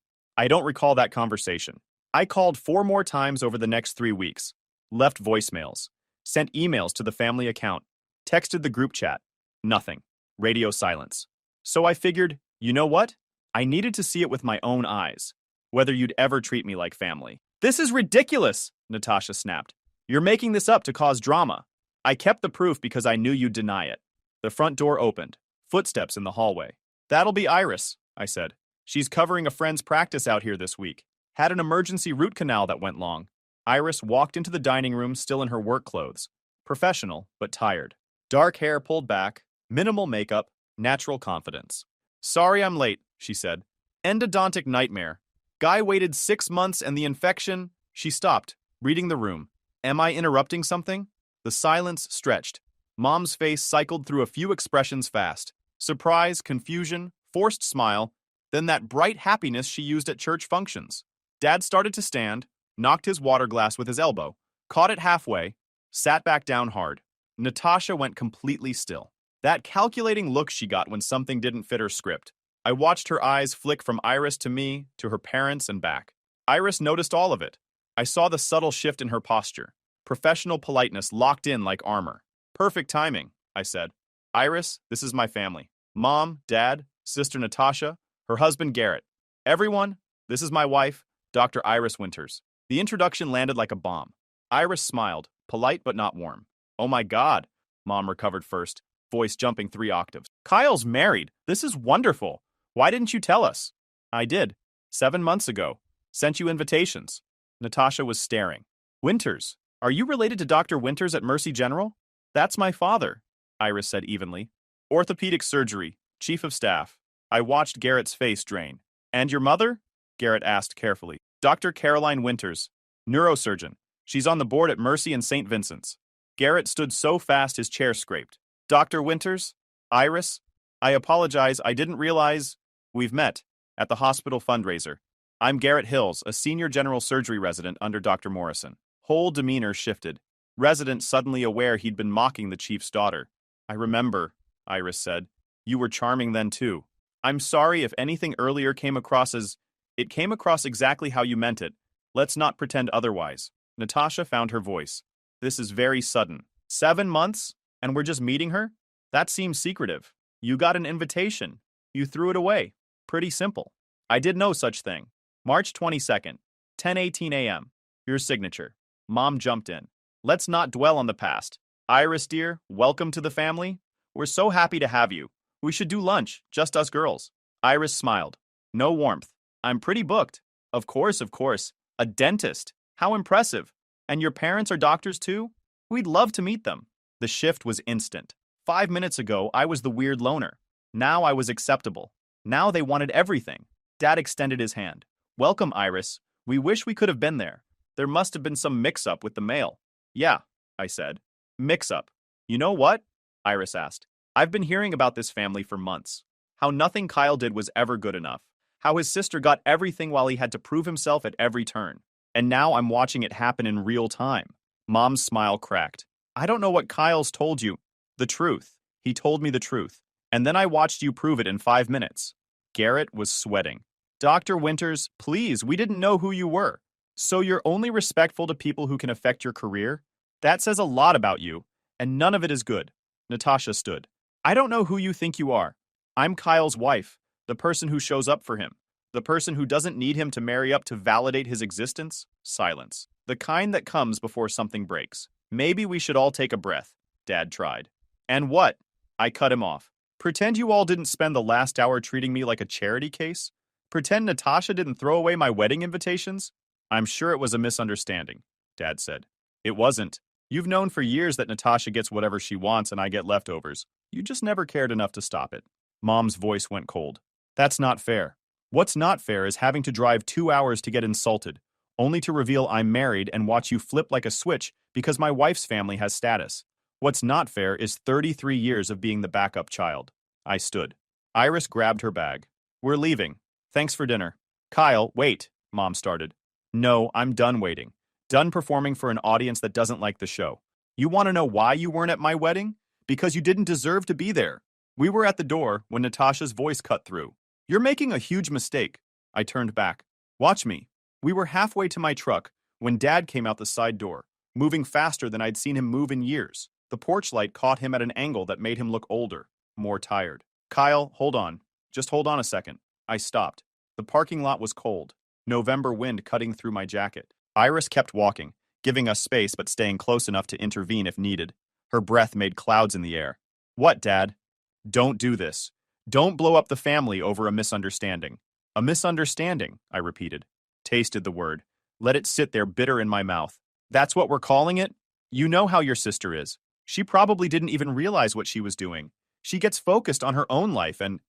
don't recall that conversation. I called 4 more times over the next 3 weeks, left voicemails, sent emails to the family account, texted the group chat. Nothing. Radio silence. So I figured, you know what? I needed to see it with my own eyes, whether you'd ever treat me like family. This is ridiculous, Natasha snapped. You're making this up to cause drama. I kept the proof because I knew you'd deny it. The front door opened. Footsteps in the hallway. That'll be Iris, I said. She's covering a friend's practice out here this week. Had an emergency root canal that went long. Iris walked into the dining room still in her work clothes. Professional, but tired. Dark hair pulled back, minimal makeup, natural confidence. Sorry I'm late, she said. Endodontic nightmare. Guy waited 6 months and the infection... She stopped, reading the room. Am I interrupting something? The silence stretched. Mom's face cycled through a few expressions fast. Surprise, confusion, forced smile, then that bright happiness she used at church functions. Dad started to stand, knocked his water glass with his elbow, caught it halfway, sat back down hard. Natasha went completely still. That calculating look she got when something didn't fit her script. I watched her eyes flick from Iris to me, to her parents, and back. Iris noticed all of it. I saw the subtle shift in her posture. Professional politeness locked in like armor. Perfect timing, I said. Iris, this is my family. Mom, Dad, Sister Natasha, her husband Garrett. Everyone, this is my wife, Dr. Iris Winters. The introduction landed like a bomb. Iris smiled, polite but not warm. Oh my God, Mom recovered first, voice jumping 3 octaves. Kyle's married. This is wonderful. Why didn't you tell us? I did. 7 months ago. Sent you invitations. Natasha was staring. Winters, are you related to Dr. Winters at Mercy General? That's my father, Iris said evenly. Orthopedic surgery, chief of staff. I watched Garrett's face drain. And your mother? Garrett asked carefully. Dr. Caroline Winters, neurosurgeon. She's on the board at Mercy and St. Vincent's. Garrett stood so fast his chair scraped. Dr. Winters? Iris? I apologize, I didn't realize. We've met. At the hospital fundraiser. I'm Garrett Hills, a senior general surgery resident under Dr. Morrison. Whole demeanor shifted. Resident suddenly aware he'd been mocking the chief's daughter. I remember, Iris said. You were charming then too. I'm sorry if anything earlier came across as... It came across exactly how you meant it. Let's not pretend otherwise. Natasha found her voice. This is very sudden. 7 months? And we're just meeting her? That seems secretive. You got an invitation. You threw it away. Pretty simple. I did no such thing. March 22nd, 10:18 a.m. Your signature. Mom jumped in. Let's not dwell on the past. Iris, dear, welcome to the family. We're so happy to have you. We should do lunch, just us girls. Iris smiled. No warmth. I'm pretty booked. Of course, of course. A dentist. How impressive. And your parents are doctors too? We'd love to meet them. The shift was instant. 5 minutes ago, I was the weird loner. Now I was acceptable. Now they wanted everything. Dad extended his hand. Welcome, Iris. We wish we could have been there. There must have been some mix-up with the mail. Yeah, I said. Mix-up. You know what? Iris asked. I've been hearing about this family for months. How nothing Kyle did was ever good enough. How his sister got everything while he had to prove himself at every turn. And now I'm watching it happen in real time. Mom's smile cracked. I don't know what Kyle's told you. The truth. He told me the truth. And then I watched you prove it in 5 minutes. Garrett was sweating. Dr. Winters, please, we didn't know who you were. So you're only respectful to people who can affect your career? That says a lot about you, and none of it is good. Natasha stood. I don't know who you think you are. I'm Kyle's wife, the person who shows up for him. The person who doesn't need him to marry up to validate his existence? Silence. The kind that comes before something breaks. Maybe we should all take a breath, Dad tried. And what? I cut him off. Pretend you all didn't spend the last hour treating me like a charity case? Pretend Natasha didn't throw away my wedding invitations? I'm sure it was a misunderstanding, Dad said. It wasn't. You've known for years that Natasha gets whatever she wants and I get leftovers. You just never cared enough to stop it. Mom's voice went cold. That's not fair. What's not fair is having to drive 2 hours to get insulted, only to reveal I'm married and watch you flip like a switch because my wife's family has status. What's not fair is 33 years of being the backup child. I stood. Iris grabbed her bag. We're leaving. Thanks for dinner. Kyle, wait, Mom started. No, I'm done waiting. Done performing for an audience that doesn't like the show. You want to know why you weren't at my wedding? Because you didn't deserve to be there. We were at the door when Natasha's voice cut through. You're making a huge mistake. I turned back. Watch me. We were halfway to my truck when Dad came out the side door, moving faster than I'd seen him move in years. The porch light caught him at an angle that made him look older, more tired. Kyle, hold on. Just hold on a second. I stopped. The parking lot was cold. November wind cutting through my jacket. Iris kept walking, giving us space but staying close enough to intervene if needed. Her breath made clouds in the air. What, Dad? Don't do this. Don't blow up the family over a misunderstanding. A misunderstanding, I repeated. Tasted the word. Let it sit there bitter in my mouth. That's what we're calling it? You know how your sister is. She probably didn't even realize what she was doing. She gets focused on her own life and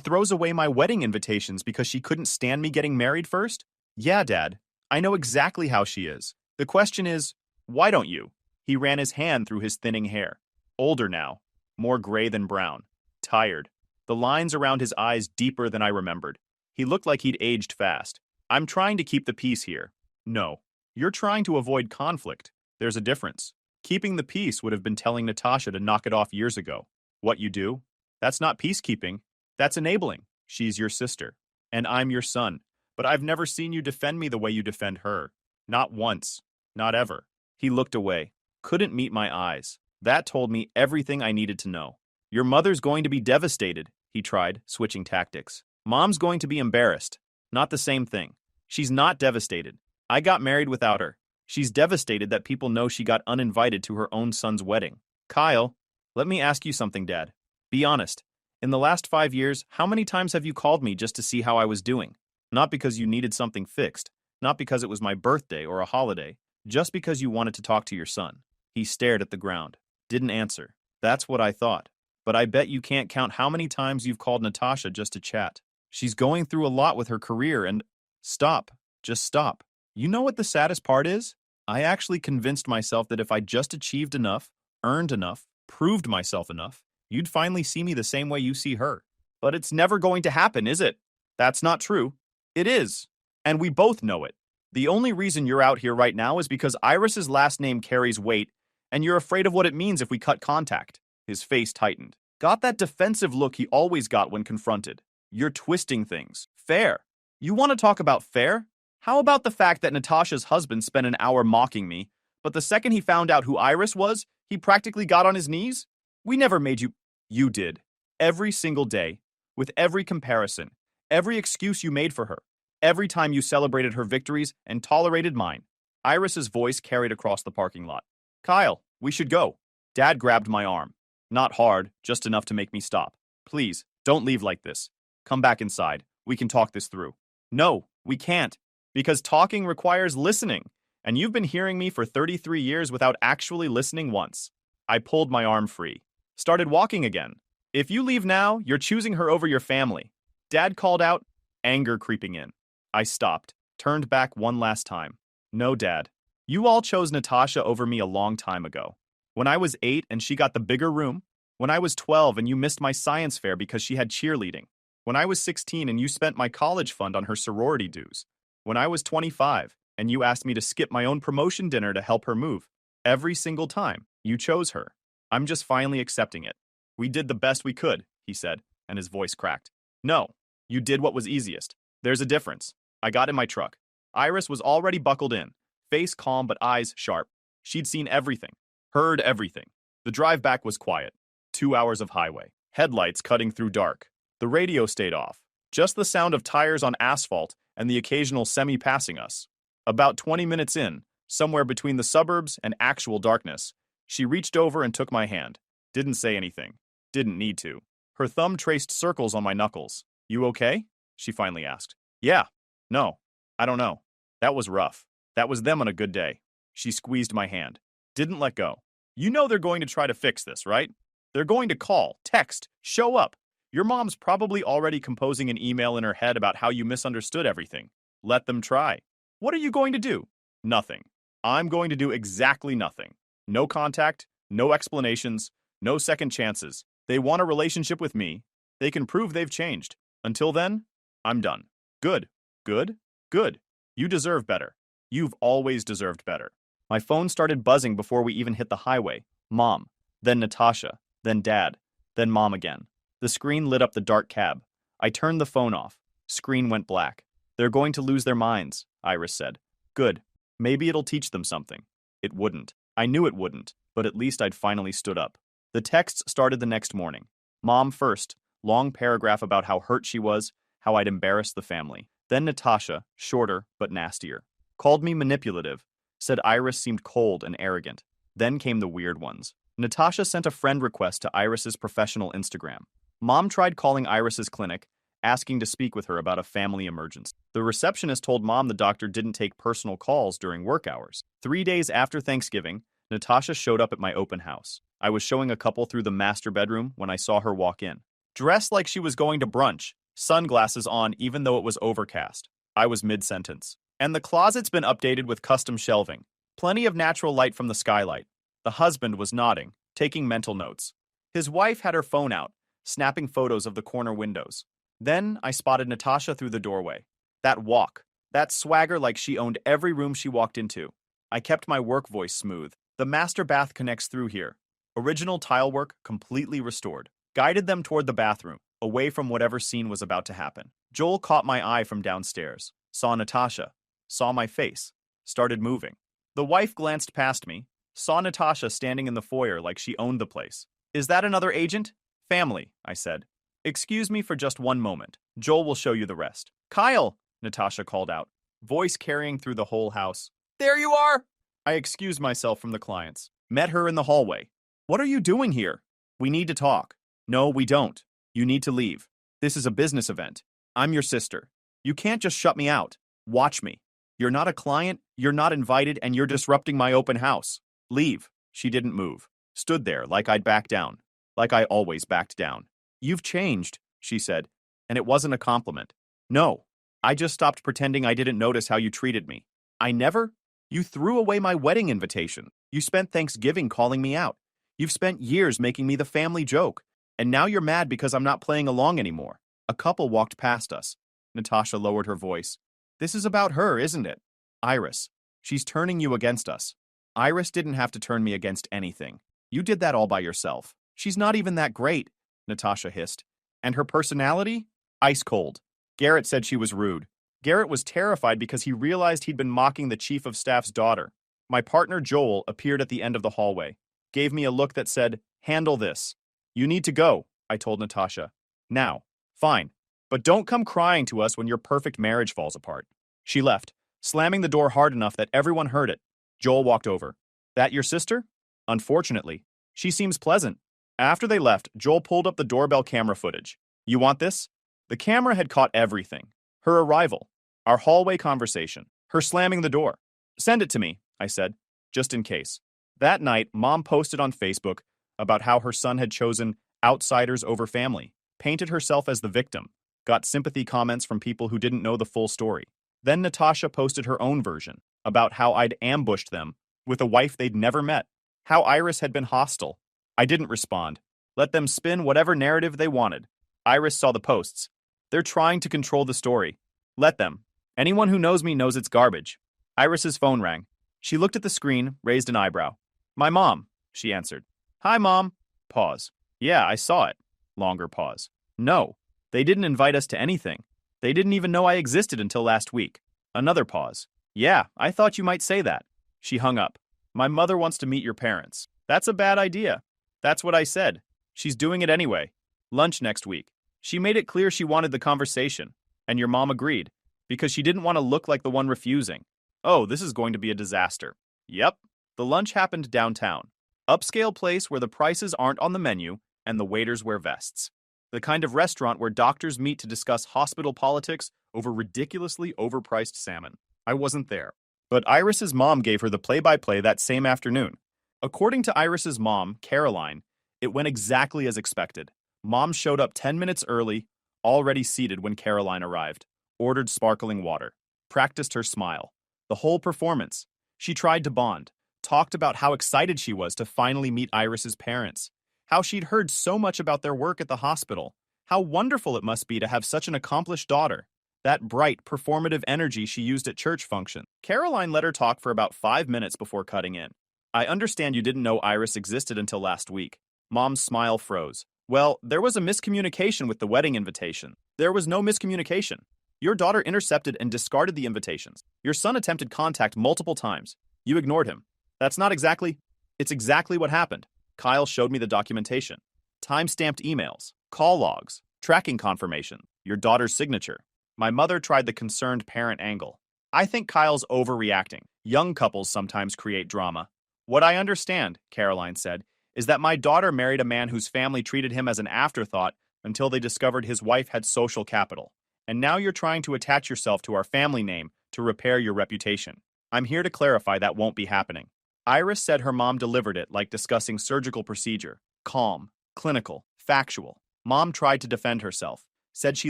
throws away my wedding invitations because she couldn't stand me getting married first? Yeah, Dad. I know exactly how she is. The question is, why don't you? He ran his hand through his thinning hair. Older now. More gray than brown. Tired. The lines around his eyes deeper than I remembered. He looked like he'd aged fast. I'm trying to keep the peace here. No. You're trying to avoid conflict. There's a difference. Keeping the peace would have been telling Natasha to knock it off years ago. What you do? That's not peacekeeping. That's enabling. She's your sister. And I'm your son. But I've never seen you defend me the way you defend her. Not once. Not ever. He looked away. Couldn't meet my eyes. That told me everything I needed to know. Your mother's going to be devastated, he tried, switching tactics. Mom's going to be embarrassed. Not the same thing. She's not devastated. I got married without her. She's devastated that people know she got uninvited to her own son's wedding. Kyle, let me ask you something, Dad. Be honest. In the last 5 years, how many times have you called me just to see how I was doing? Not because you needed something fixed. Not because it was my birthday or a holiday. Just because you wanted to talk to your son. He stared at the ground. Didn't answer. That's what I thought. But I bet you can't count how many times you've called Natasha just to chat. She's going through a lot with her career and... Stop. Just stop. You know what the saddest part is? I actually convinced myself that if I just achieved enough, earned enough, proved myself enough, you'd finally see me the same way you see her. But it's never going to happen, is it? That's not true. It is. And we both know it. The only reason you're out here right now is because Iris's last name carries weight, and you're afraid of what it means if we cut contact. His face tightened. Got that defensive look he always got when confronted. You're twisting things. Fair. You want to talk about fair? How about the fact that Natasha's husband spent an hour mocking me, but the second he found out who Iris was, he practically got on his knees? We never made you... You did. Every single day. With every comparison. Every excuse you made for her. Every time you celebrated her victories and tolerated mine. Iris's voice carried across the parking lot. Kyle, we should go. Dad grabbed my arm. Not hard, just enough to make me stop. Please, don't leave like this. Come back inside. We can talk this through. No, we can't. Because talking requires listening. And you've been hearing me for 33 years without actually listening once. I pulled my arm free. Started walking again. If you leave now, you're choosing her over your family. Dad called out, anger creeping in. I stopped, turned back one last time. No, Dad. You all chose Natasha over me a long time ago. When I was 8 and she got the bigger room. When I was 12 and you missed my science fair because she had cheerleading. When I was 16 and you spent my college fund on her sorority dues. When I was 25 and you asked me to skip my own promotion dinner to help her move. Every single time, you chose her. I'm just finally accepting it. We did the best we could, he said, and his voice cracked. No, you did what was easiest. There's a difference. I got in my truck. Iris was already buckled in, face calm but eyes sharp. She'd seen everything, heard everything. The drive back was quiet. 2 hours of highway, headlights cutting through dark. The radio stayed off. Just the sound of tires on asphalt and the occasional semi passing us. About 20 minutes in, somewhere between the suburbs and actual darkness, she reached over and took my hand. Didn't say anything. Didn't need to. Her thumb traced circles on my knuckles. You okay? She finally asked. Yeah. No. I don't know. That was rough. That was them on a good day. She squeezed my hand. Didn't let go. You know they're going to try to fix this, right? They're going to call, text, show up. Your mom's probably already composing an email in her head about how you misunderstood everything. Let them try. What are you going to do? Nothing. I'm going to do exactly nothing. No contact, no explanations, no second chances. They want a relationship with me. They can prove they've changed. Until then, I'm done. Good. Good. Good. You deserve better. You've always deserved better. My phone started buzzing before we even hit the highway. Mom. Then Natasha. Then Dad. Then Mom again. The screen lit up the dark cab. I turned the phone off. Screen went black. They're going to lose their minds, Iris said. Good. Maybe it'll teach them something. It wouldn't. I knew it wouldn't, but at least I'd finally stood up. The texts started the next morning. Mom first, long paragraph about how hurt she was, how I'd embarrassed the family. Then Natasha, shorter but nastier. Called me manipulative. Said Iris seemed cold and arrogant. Then came the weird ones. Natasha sent a friend request to Iris's professional Instagram. Mom tried calling Iris's clinic, asking to speak with her about a family emergency. The receptionist told Mom the doctor didn't take personal calls during work hours. 3 days after Thanksgiving, Natasha showed up at my open house. I was showing a couple through the master bedroom when I saw her walk in. Dressed like she was going to brunch, sunglasses on even though it was overcast. I was mid-sentence. And the closet's been updated with custom shelving. Plenty of natural light from the skylight. The husband was nodding, taking mental notes. His wife had her phone out, snapping photos of the corner windows. Then I spotted Natasha through the doorway. That walk, that swagger like she owned every room she walked into. I kept my work voice smooth. The master bath connects through here. Original tile work completely restored. Guided them toward the bathroom, away from whatever scene was about to happen. Joel caught my eye from downstairs, saw Natasha, saw my face, started moving. The wife glanced past me, saw Natasha standing in the foyer like she owned the place. Is that another agent? Family, I said. Excuse me for just one moment. Joel will show you the rest. Kyle, Natasha called out, voice carrying through the whole house. There you are! I excused myself from the clients. Met her in the hallway. What are you doing here? We need to talk. No, we don't. You need to leave. This is a business event. I'm your sister. You can't just shut me out. Watch me. You're not a client, you're not invited, and you're disrupting my open house. Leave. She didn't move. Stood there like I'd back down. Like I always backed down. You've changed, she said, and it wasn't a compliment. No. I just stopped pretending I didn't notice how you treated me. I never? You threw away my wedding invitation. You spent Thanksgiving calling me out. You've spent years making me the family joke. And now you're mad because I'm not playing along anymore. A couple walked past us. Natasha lowered her voice. This is about her, isn't it? Iris. She's turning you against us. Iris didn't have to turn me against anything. You did that all by yourself. She's not even that great, Natasha hissed. And her personality? Ice cold. Garrett said she was rude. Garrett was terrified because he realized he'd been mocking the chief of staff's daughter. My partner Joel appeared at the end of the hallway. Gave me a look that said, handle this. You need to go, I told Natasha. Now. Fine. But don't come crying to us when your perfect marriage falls apart. She left, slamming the door hard enough that everyone heard it. Joel walked over. That your sister? Unfortunately. She seems pleasant. After they left, Joel pulled up the doorbell camera footage. You want this? The camera had caught everything. Her arrival. Our hallway conversation. Her slamming the door. Send it to me, I said, just in case. That night, Mom posted on Facebook about how her son had chosen outsiders over family, painted herself as the victim, got sympathy comments from people who didn't know the full story. Then Natasha posted her own version about how I'd ambushed them with a wife they'd never met, how Iris had been hostile. I didn't respond. Let them spin whatever narrative they wanted. Iris saw the posts. They're trying to control the story. Let them. Anyone who knows me knows it's garbage. Iris's phone rang. She looked at the screen, raised an eyebrow. My mom, she answered. Hi, Mom. Pause. Yeah, I saw it. Longer pause. No, they didn't invite us to anything. They didn't even know I existed until last week. Another pause. Yeah, I thought you might say that. She hung up. My mother wants to meet your parents. That's a bad idea. That's what I said. She's doing it anyway. Lunch next week. She made it clear she wanted the conversation, and your mom agreed, because she didn't want to look like the one refusing. Oh, this is going to be a disaster. Yep. The lunch happened downtown. Upscale place where the prices aren't on the menu and the waiters wear vests. The kind of restaurant where doctors meet to discuss hospital politics over ridiculously overpriced salmon. I wasn't there. But Iris's mom gave her the play-by-play that same afternoon. According to Iris's mom, Caroline, it went exactly as expected. Mom showed up 10 minutes early, already seated when Caroline arrived, ordered sparkling water, practiced her smile. The whole performance. She tried to bond, talked about how excited she was to finally meet Iris's parents, how she'd heard so much about their work at the hospital, how wonderful it must be to have such an accomplished daughter, that bright, performative energy she used at church function. Caroline let her talk for about 5 minutes before cutting in. I understand you didn't know Iris existed until last week. Mom's smile froze. Well, there was a miscommunication with the wedding invitation. There was no miscommunication. Your daughter intercepted and discarded the invitations. Your son attempted contact multiple times. You ignored him. That's not exactly... It's exactly what happened. Kyle showed me the documentation. Time-stamped emails, call logs, tracking confirmation, your daughter's signature. My mother tried the concerned parent angle. I think Kyle's overreacting. Young couples sometimes create drama. What I understand, Caroline said, is that my daughter married a man whose family treated him as an afterthought until they discovered his wife had social capital. And now you're trying to attach yourself to our family name to repair your reputation. I'm here to clarify that won't be happening. Iris said her mom delivered it like discussing surgical procedure. Calm, clinical, factual. Mom tried to defend herself, said she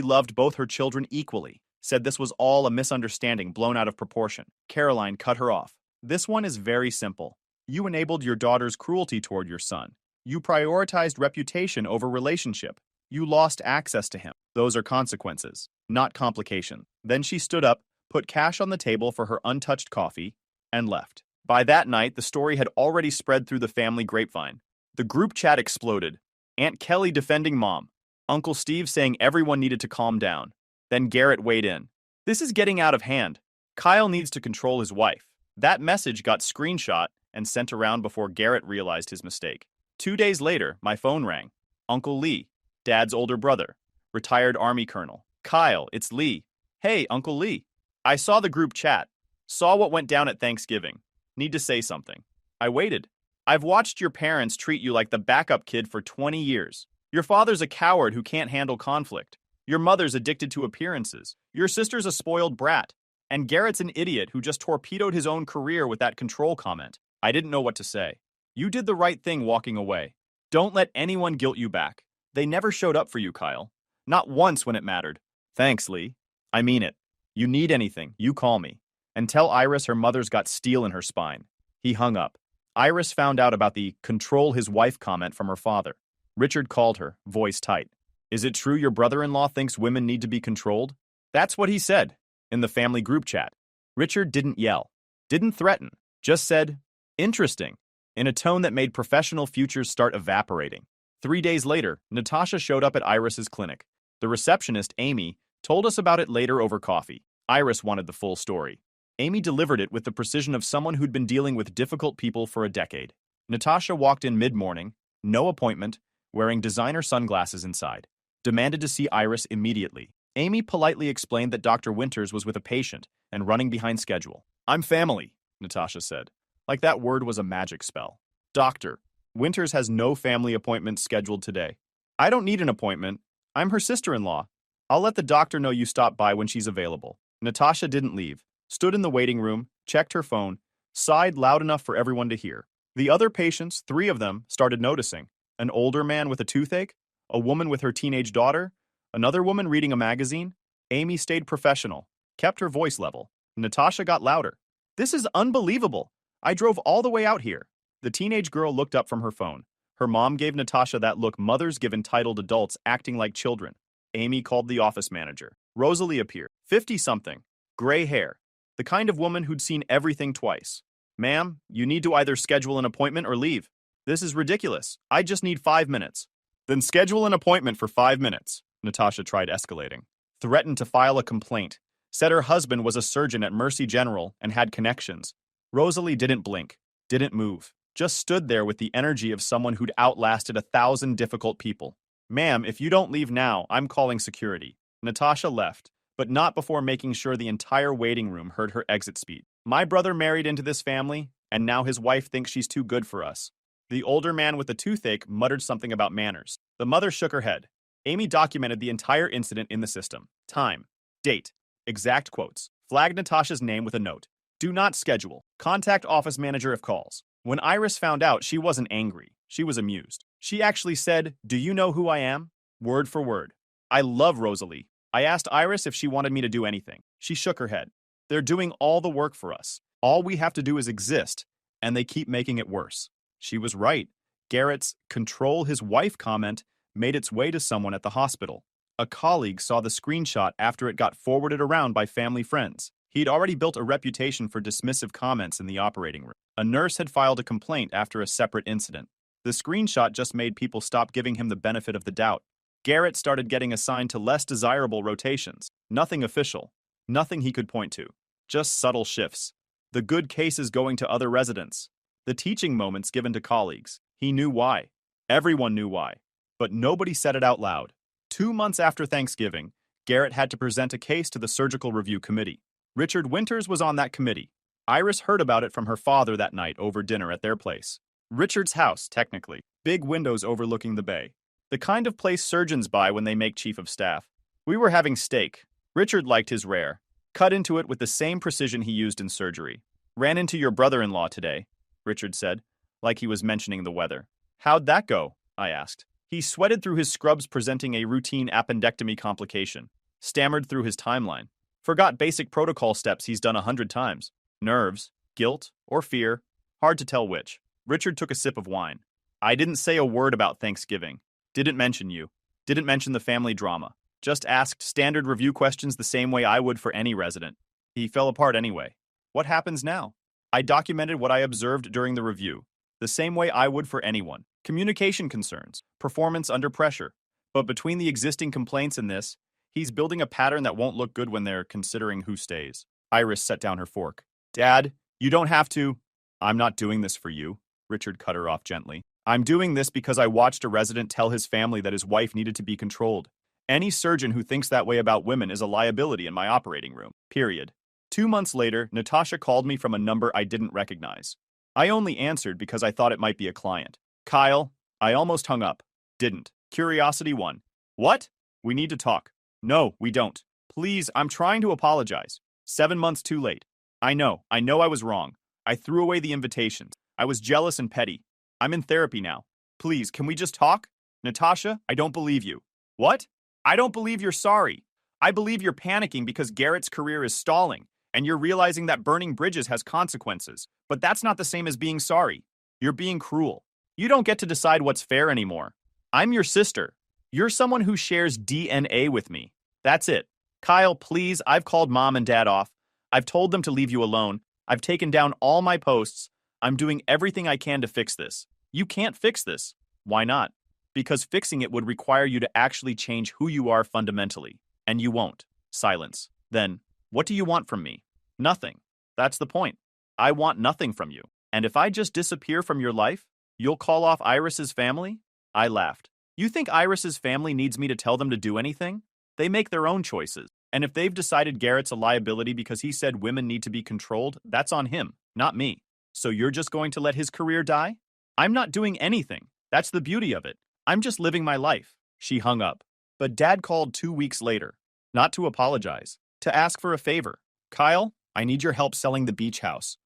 loved both her children equally, said this was all a misunderstanding blown out of proportion. Caroline cut her off. This one is very simple. You enabled your daughter's cruelty toward your son. You prioritized reputation over relationship. You lost access to him. Those are consequences, not complication. Then she stood up, put cash on the table for her untouched coffee, and left. By that night, the story had already spread through the family grapevine. The group chat exploded. Aunt Kelly defending Mom. Uncle Steve saying everyone needed to calm down. Then Garrett weighed in. This is getting out of hand. Kyle needs to control his wife. That message got screenshot and sent around before Garrett realized his mistake. 2 days later, my phone rang. Uncle Lee, Dad's older brother, retired Army colonel. Kyle, it's Lee. Hey, Uncle Lee. I saw the group chat. Saw what went down at Thanksgiving. Need to say something. I waited. I've watched your parents treat you like the backup kid for 20 years. Your father's a coward who can't handle conflict. Your mother's addicted to appearances. Your sister's a spoiled brat. And Garrett's an idiot who just torpedoed his own career with that control comment. I didn't know what to say. You did the right thing walking away. Don't let anyone guilt you back. They never showed up for you, Kyle. Not once when it mattered. Thanks, Lee. I mean it. You need anything, you call me. And tell Iris her mother's got steel in her spine. He hung up. Iris found out about the control his wife comment from her father. Richard called her, voice tight. Is it true your brother-in-law thinks women need to be controlled? That's what he said in the family group chat. Richard didn't yell, didn't threaten, just said, interesting, in a tone that made professional futures start evaporating. 3 days later, Natasha showed up at Iris's clinic. The receptionist, Amy, told us about it later over coffee. Iris wanted the full story. Amy delivered it with the precision of someone who'd been dealing with difficult people for a decade. Natasha walked in mid-morning, no appointment, wearing designer sunglasses inside. Demanded to see Iris immediately. Amy politely explained that Dr. Winters was with a patient and running behind schedule. I'm family, Natasha said, like that word was a magic spell. Doctor, Winters has no family appointments scheduled today. I don't need an appointment. I'm her sister-in-law. I'll let the doctor know you stop by when she's available. Natasha didn't leave, stood in the waiting room, checked her phone, sighed loud enough for everyone to hear. The other patients, 3 of them, started noticing. An older man with a toothache, a woman with her teenage daughter, another woman reading a magazine. Amy stayed professional, kept her voice level. Natasha got louder. This is unbelievable. I drove all the way out here. The teenage girl looked up from her phone. Her mom gave Natasha that look mothers give entitled adults acting like children. Amy called the office manager. Rosalie appeared, 50-something, gray hair, the kind of woman who'd seen everything twice. Ma'am, you need to either schedule an appointment or leave. This is ridiculous. I just need 5 minutes. Then schedule an appointment for 5 minutes. Natasha tried escalating. Threatened to file a complaint. Said her husband was a surgeon at Mercy General and had connections. Rosalie didn't blink, didn't move, just stood there with the energy of someone who'd outlasted 1,000 difficult people. Ma'am, if you don't leave now, I'm calling security. Natasha left, but not before making sure the entire waiting room heard her exit speech. My brother married into this family, and now his wife thinks she's too good for us. The older man with the toothache muttered something about manners. The mother shook her head. Amy documented the entire incident in the system. Time, date, exact quotes. Flagged Natasha's name with a note. Do not schedule. Contact office manager if calls. When Iris found out, she wasn't angry. She was amused. She actually said, do you know who I am? Word for word. I love Rosalie. I asked Iris if she wanted me to do anything. She shook her head. They're doing all the work for us. All we have to do is exist, and they keep making it worse. She was right. Garrett's control his wife comment made its way to someone at the hospital. A colleague saw the screenshot after it got forwarded around by family friends. He'd already built a reputation for dismissive comments in the operating room. A nurse had filed a complaint after a separate incident. The screenshot just made people stop giving him the benefit of the doubt. Garrett started getting assigned to less desirable rotations. Nothing official. Nothing he could point to. Just subtle shifts. The good cases going to other residents. The teaching moments given to colleagues. He knew why. Everyone knew why. But nobody said it out loud. 2 months after Thanksgiving, Garrett had to present a case to the Surgical Review Committee. Richard Winters was on that committee. Iris heard about it from her father that night over dinner at their place. Richard's house, technically. Big windows overlooking the bay. The kind of place surgeons buy when they make chief of staff. We were having steak. Richard liked his rare. Cut into it with the same precision he used in surgery. Ran into your brother-in-law today, Richard said, like he was mentioning the weather. How'd that go? I asked. He sweated through his scrubs presenting a routine appendectomy complication. Stammered through his timeline. Forgot basic protocol steps he's done 100 times. Nerves, guilt, or fear. Hard to tell which. Richard took a sip of wine. I didn't say a word about Thanksgiving. Didn't mention you. Didn't mention the family drama. Just asked standard review questions the same way I would for any resident. He fell apart anyway. What happens now? I documented what I observed during the review, the same way I would for anyone. communication concerns, performance under pressure. But between the existing complaints and this, he's building a pattern that won't look good when they're considering who stays. Iris set down her fork. Dad, you don't have to. I'm not doing this for you, Richard cut her off gently. I'm doing this because I watched a resident tell his family that his wife needed to be controlled. Any surgeon who thinks that way about women is a liability in my operating room. Period. 2 months later, Natasha called me from a number I didn't recognize. I only answered because I thought it might be a client. Kyle, I almost hung up. Didn't. Curiosity won. What? We need to talk. No, we don't. Please, I'm trying to apologize. 7 months too late. I know I was wrong. I threw away the invitations. I was jealous and petty. I'm in therapy now. Please, can we just talk? Natasha, I don't believe you. What? I don't believe you're sorry. I believe you're panicking because Garrett's career is stalling, and you're realizing that burning bridges has consequences. But that's not the same as being sorry. You're being cruel. You don't get to decide what's fair anymore. I'm your sister. You're someone who shares DNA with me. That's it. Kyle, please, I've called Mom and Dad off. I've told them to leave you alone. I've taken down all my posts. I'm doing everything I can to fix this. You can't fix this. Why not? Because fixing it would require you to actually change who you are fundamentally. And you won't. Silence. Then, what do you want from me? Nothing. That's the point. I want nothing from you. And if I just disappear from your life, you'll call off Iris's family? I laughed. You think Iris's family needs me to tell them to do anything? They make their own choices. And if they've decided Garrett's a liability because he said women need to be controlled, that's on him, not me. So you're just going to let his career die? I'm not doing anything. That's the beauty of it. I'm just living my life. She hung up. But Dad called 2 weeks later. Not to apologize. To ask for a favor. Kyle, I need your help selling the beach house.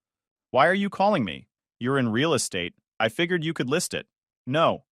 Why are you calling me? You're in real estate. I figured you could list it. No.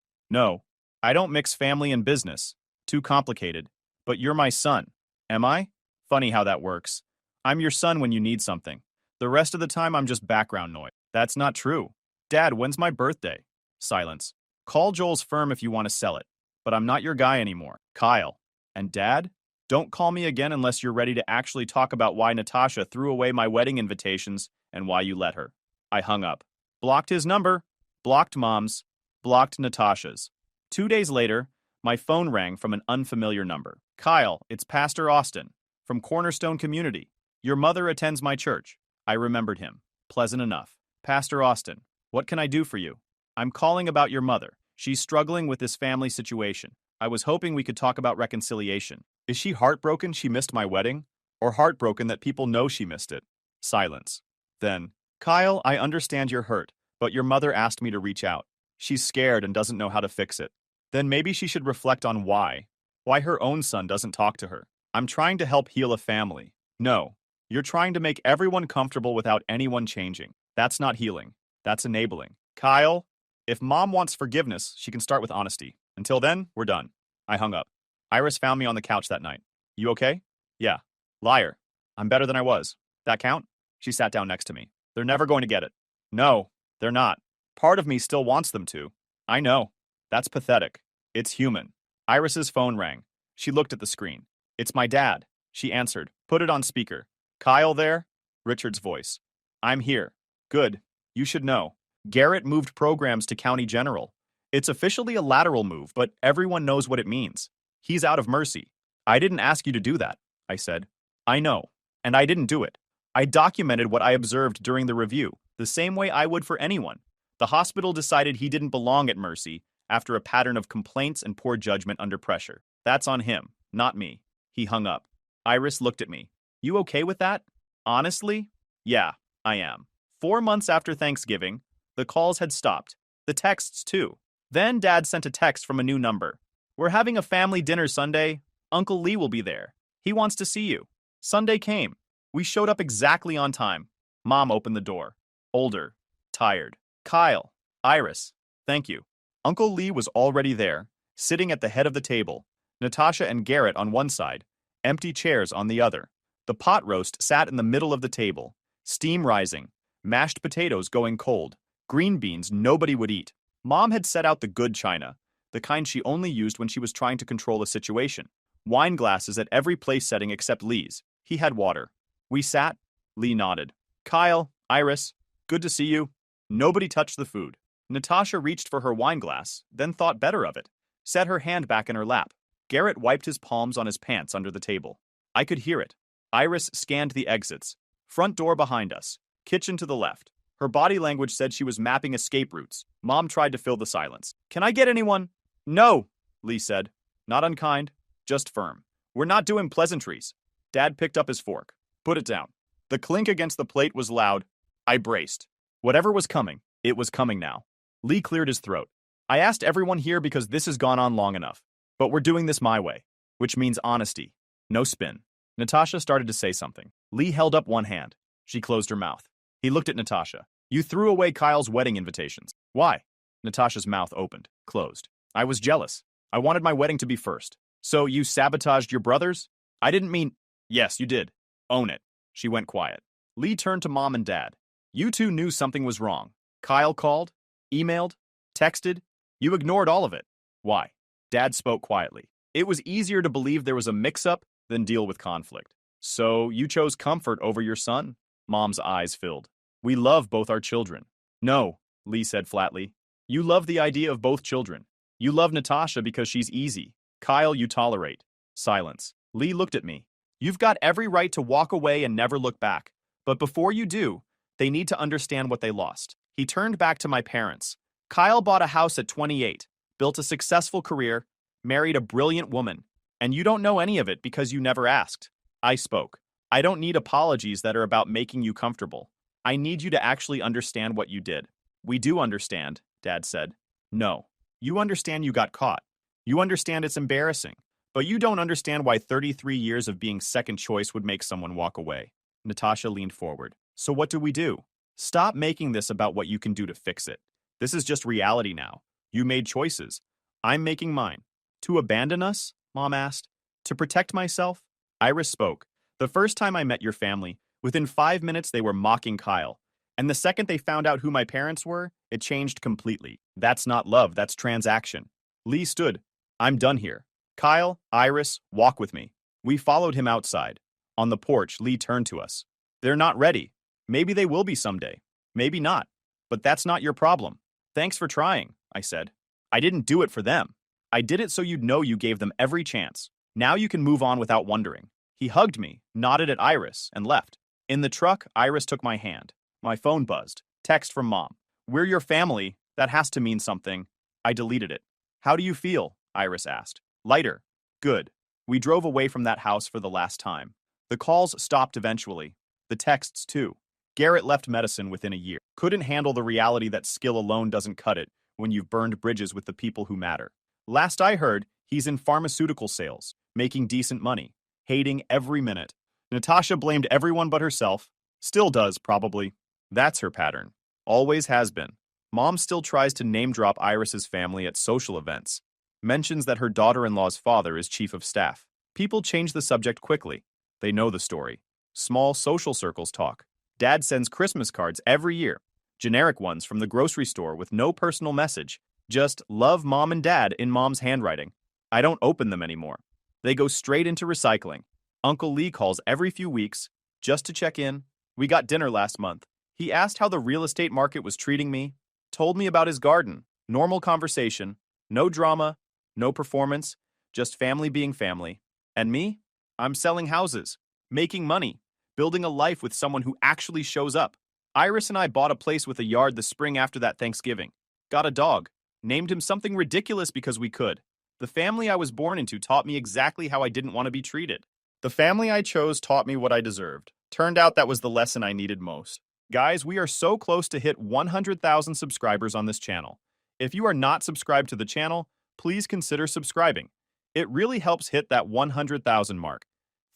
I don't mix family and business. Too complicated. But you're my son. Am I? Funny how that works. I'm your son when you need something. The rest of the time I'm just background noise. That's not true. Dad, when's my birthday? Silence. Call Joel's firm if you want to sell it. But I'm not your guy anymore. Kyle. And Dad? Don't call me again unless you're ready to actually talk about why Natasha threw away my wedding invitations and why you let her. I hung up. Blocked his number. Blocked Mom's. Blocked Natasha's. 2 days later, my phone rang from an unfamiliar number. Kyle, it's Pastor Austin, from Cornerstone Community. Your mother attends my church. I remembered him. Pleasant enough. Pastor Austin, what can I do for you? I'm calling about your mother. She's struggling with this family situation. I was hoping we could talk about reconciliation. Is she heartbroken she missed my wedding? Or heartbroken that people know she missed it? Silence. Then, Kyle, I understand you're hurt, but your mother asked me to reach out. She's scared and doesn't know how to fix it. Then maybe she should reflect on why her own son doesn't talk to her. I'm trying to help heal a family. No, you're trying to make everyone comfortable without anyone changing. That's not healing. That's enabling. Kyle, if Mom wants forgiveness, she can start with honesty. Until then, we're done. I hung up. Iris found me on the couch that night. You okay? Yeah. Liar. I'm better than I was. That count? She sat down next to me. They're never going to get it. No, they're not. Part of me still wants them to. I know. That's pathetic. It's human. Iris's phone rang. She looked at the screen. It's my dad. She answered. Put it on speaker. Kyle there? Richard's voice. I'm here. Good. You should know. Garrett moved programs to County General. It's officially a lateral move, but everyone knows what it means. He's out of mercy. I didn't ask you to do that, I said. I know. And I didn't do it. I documented what I observed during the review, the same way I would for anyone. The hospital decided he didn't belong at Mercy after a pattern of complaints and poor judgment under pressure. That's on him, not me. He hung up. Iris looked at me. You okay with that? Honestly? Yeah, I am. 4 months after Thanksgiving, the calls had stopped. The texts, too. Then Dad sent a text from a new number. We're having a family dinner Sunday. Uncle Lee will be there. He wants to see you. Sunday came. We showed up exactly on time. Mom opened the door. Older. Tired. Kyle. Iris. Thank you. Uncle Lee was already there, sitting at the head of the table. Natasha and Garrett on one side, empty chairs on the other. The pot roast sat in the middle of the table, steam rising, mashed potatoes going cold, green beans nobody would eat. Mom had set out the good china, the kind she only used when she was trying to control a situation. Wine glasses at every place setting except Lee's. He had water. We sat. Lee nodded. Kyle, Iris, good to see you. Nobody touched the food. Natasha reached for her wine glass, then thought better of it, set her hand back in her lap. Garrett wiped his palms on his pants under the table. I could hear it. Iris scanned the exits. Front door behind us. Kitchen to the left. Her body language said she was mapping escape routes. Mom tried to fill the silence. Can I get anyone? No, Lee said. Not unkind, just firm. We're not doing pleasantries. Dad picked up his fork. Put it down. The clink against the plate was loud. I braced. Whatever was coming, it was coming now. Lee cleared his throat. I asked everyone here because this has gone on long enough. But we're doing this my way, which means honesty. No spin. Natasha started to say something. Lee held up one hand. She closed her mouth. He looked at Natasha. You threw away Kyle's wedding invitations. Why? Natasha's mouth opened, closed. I was jealous. I wanted my wedding to be first. So you sabotaged your brothers? I didn't mean... Yes, you did. Own it. She went quiet. Lee turned to Mom and Dad. You two knew something was wrong. Kyle called, emailed, texted. You ignored all of it. Why? Dad spoke quietly. It was easier to believe there was a mix-up than deal with conflict. So you chose comfort over your son? Mom's eyes filled. We love both our children. No, Lee said flatly. You love the idea of both children. You love Natasha because she's easy. Kyle, you tolerate. Silence. Lee looked at me. You've got every right to walk away and never look back. But before you do, they need to understand what they lost. He turned back to my parents. Kyle bought a house at 28, built a successful career, married a brilliant woman, and you don't know any of it because you never asked. I spoke. I don't need apologies that are about making you comfortable. I need you to actually understand what you did. We do understand, Dad said. No. You understand you got caught. You understand it's embarrassing. But you don't understand why 33 years of being second choice would make someone walk away. Natasha leaned forward. So what do we do? Stop making this about what you can do to fix it. This is just reality now. You made choices. I'm making mine. To abandon us? Mom asked. To protect myself? Iris spoke. The first time I met your family, within 5 minutes they were mocking Kyle. And the second they found out who my parents were, it changed completely. That's not love, that's transaction. Lee stood. I'm done here. Kyle, Iris, walk with me. We followed him outside. On the porch, Lee turned to us. They're not ready. Maybe they will be someday. Maybe not. But that's not your problem. Thanks for trying, I said. I didn't do it for them. I did it so you'd know you gave them every chance. Now you can move on without wondering. He hugged me, nodded at Iris, and left. In the truck, Iris took my hand. My phone buzzed. Text from Mom. We're your family. That has to mean something. I deleted it. How do you feel? Iris asked. Lighter. Good. We drove away from that house for the last time. The calls stopped eventually. The texts, too. Garrett left medicine within a year. Couldn't handle the reality that skill alone doesn't cut it when you've burned bridges with the people who matter. Last I heard, he's in pharmaceutical sales, making decent money, hating every minute. Natasha blamed everyone but herself. Still does, probably. That's her pattern. Always has been. Mom still tries to name-drop Iris's family at social events. Mentions that her daughter-in-law's father is chief of staff. People change the subject quickly. They know the story. Small social circles talk. Dad sends Christmas cards every year. Generic ones from the grocery store with no personal message. Just love Mom and Dad in Mom's handwriting. I don't open them anymore. They go straight into recycling. Uncle Lee calls every few weeks, just to check in. We got dinner last month. He asked how the real estate market was treating me. Told me about his garden. Normal conversation. No drama. No performance. Just family being family. And me? I'm selling houses. Making money. Building a life with someone who actually shows up. Iris and I bought a place with a yard the spring after that Thanksgiving. Got a dog. Named him something ridiculous because we could. The family I was born into taught me exactly how I didn't want to be treated. The family I chose taught me what I deserved. Turned out that was the lesson I needed most. Guys, we are so close to hit 100,000 subscribers on this channel. If you are not subscribed to the channel, please consider subscribing. It really helps hit that 100,000 mark.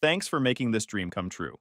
Thanks for making this dream come true.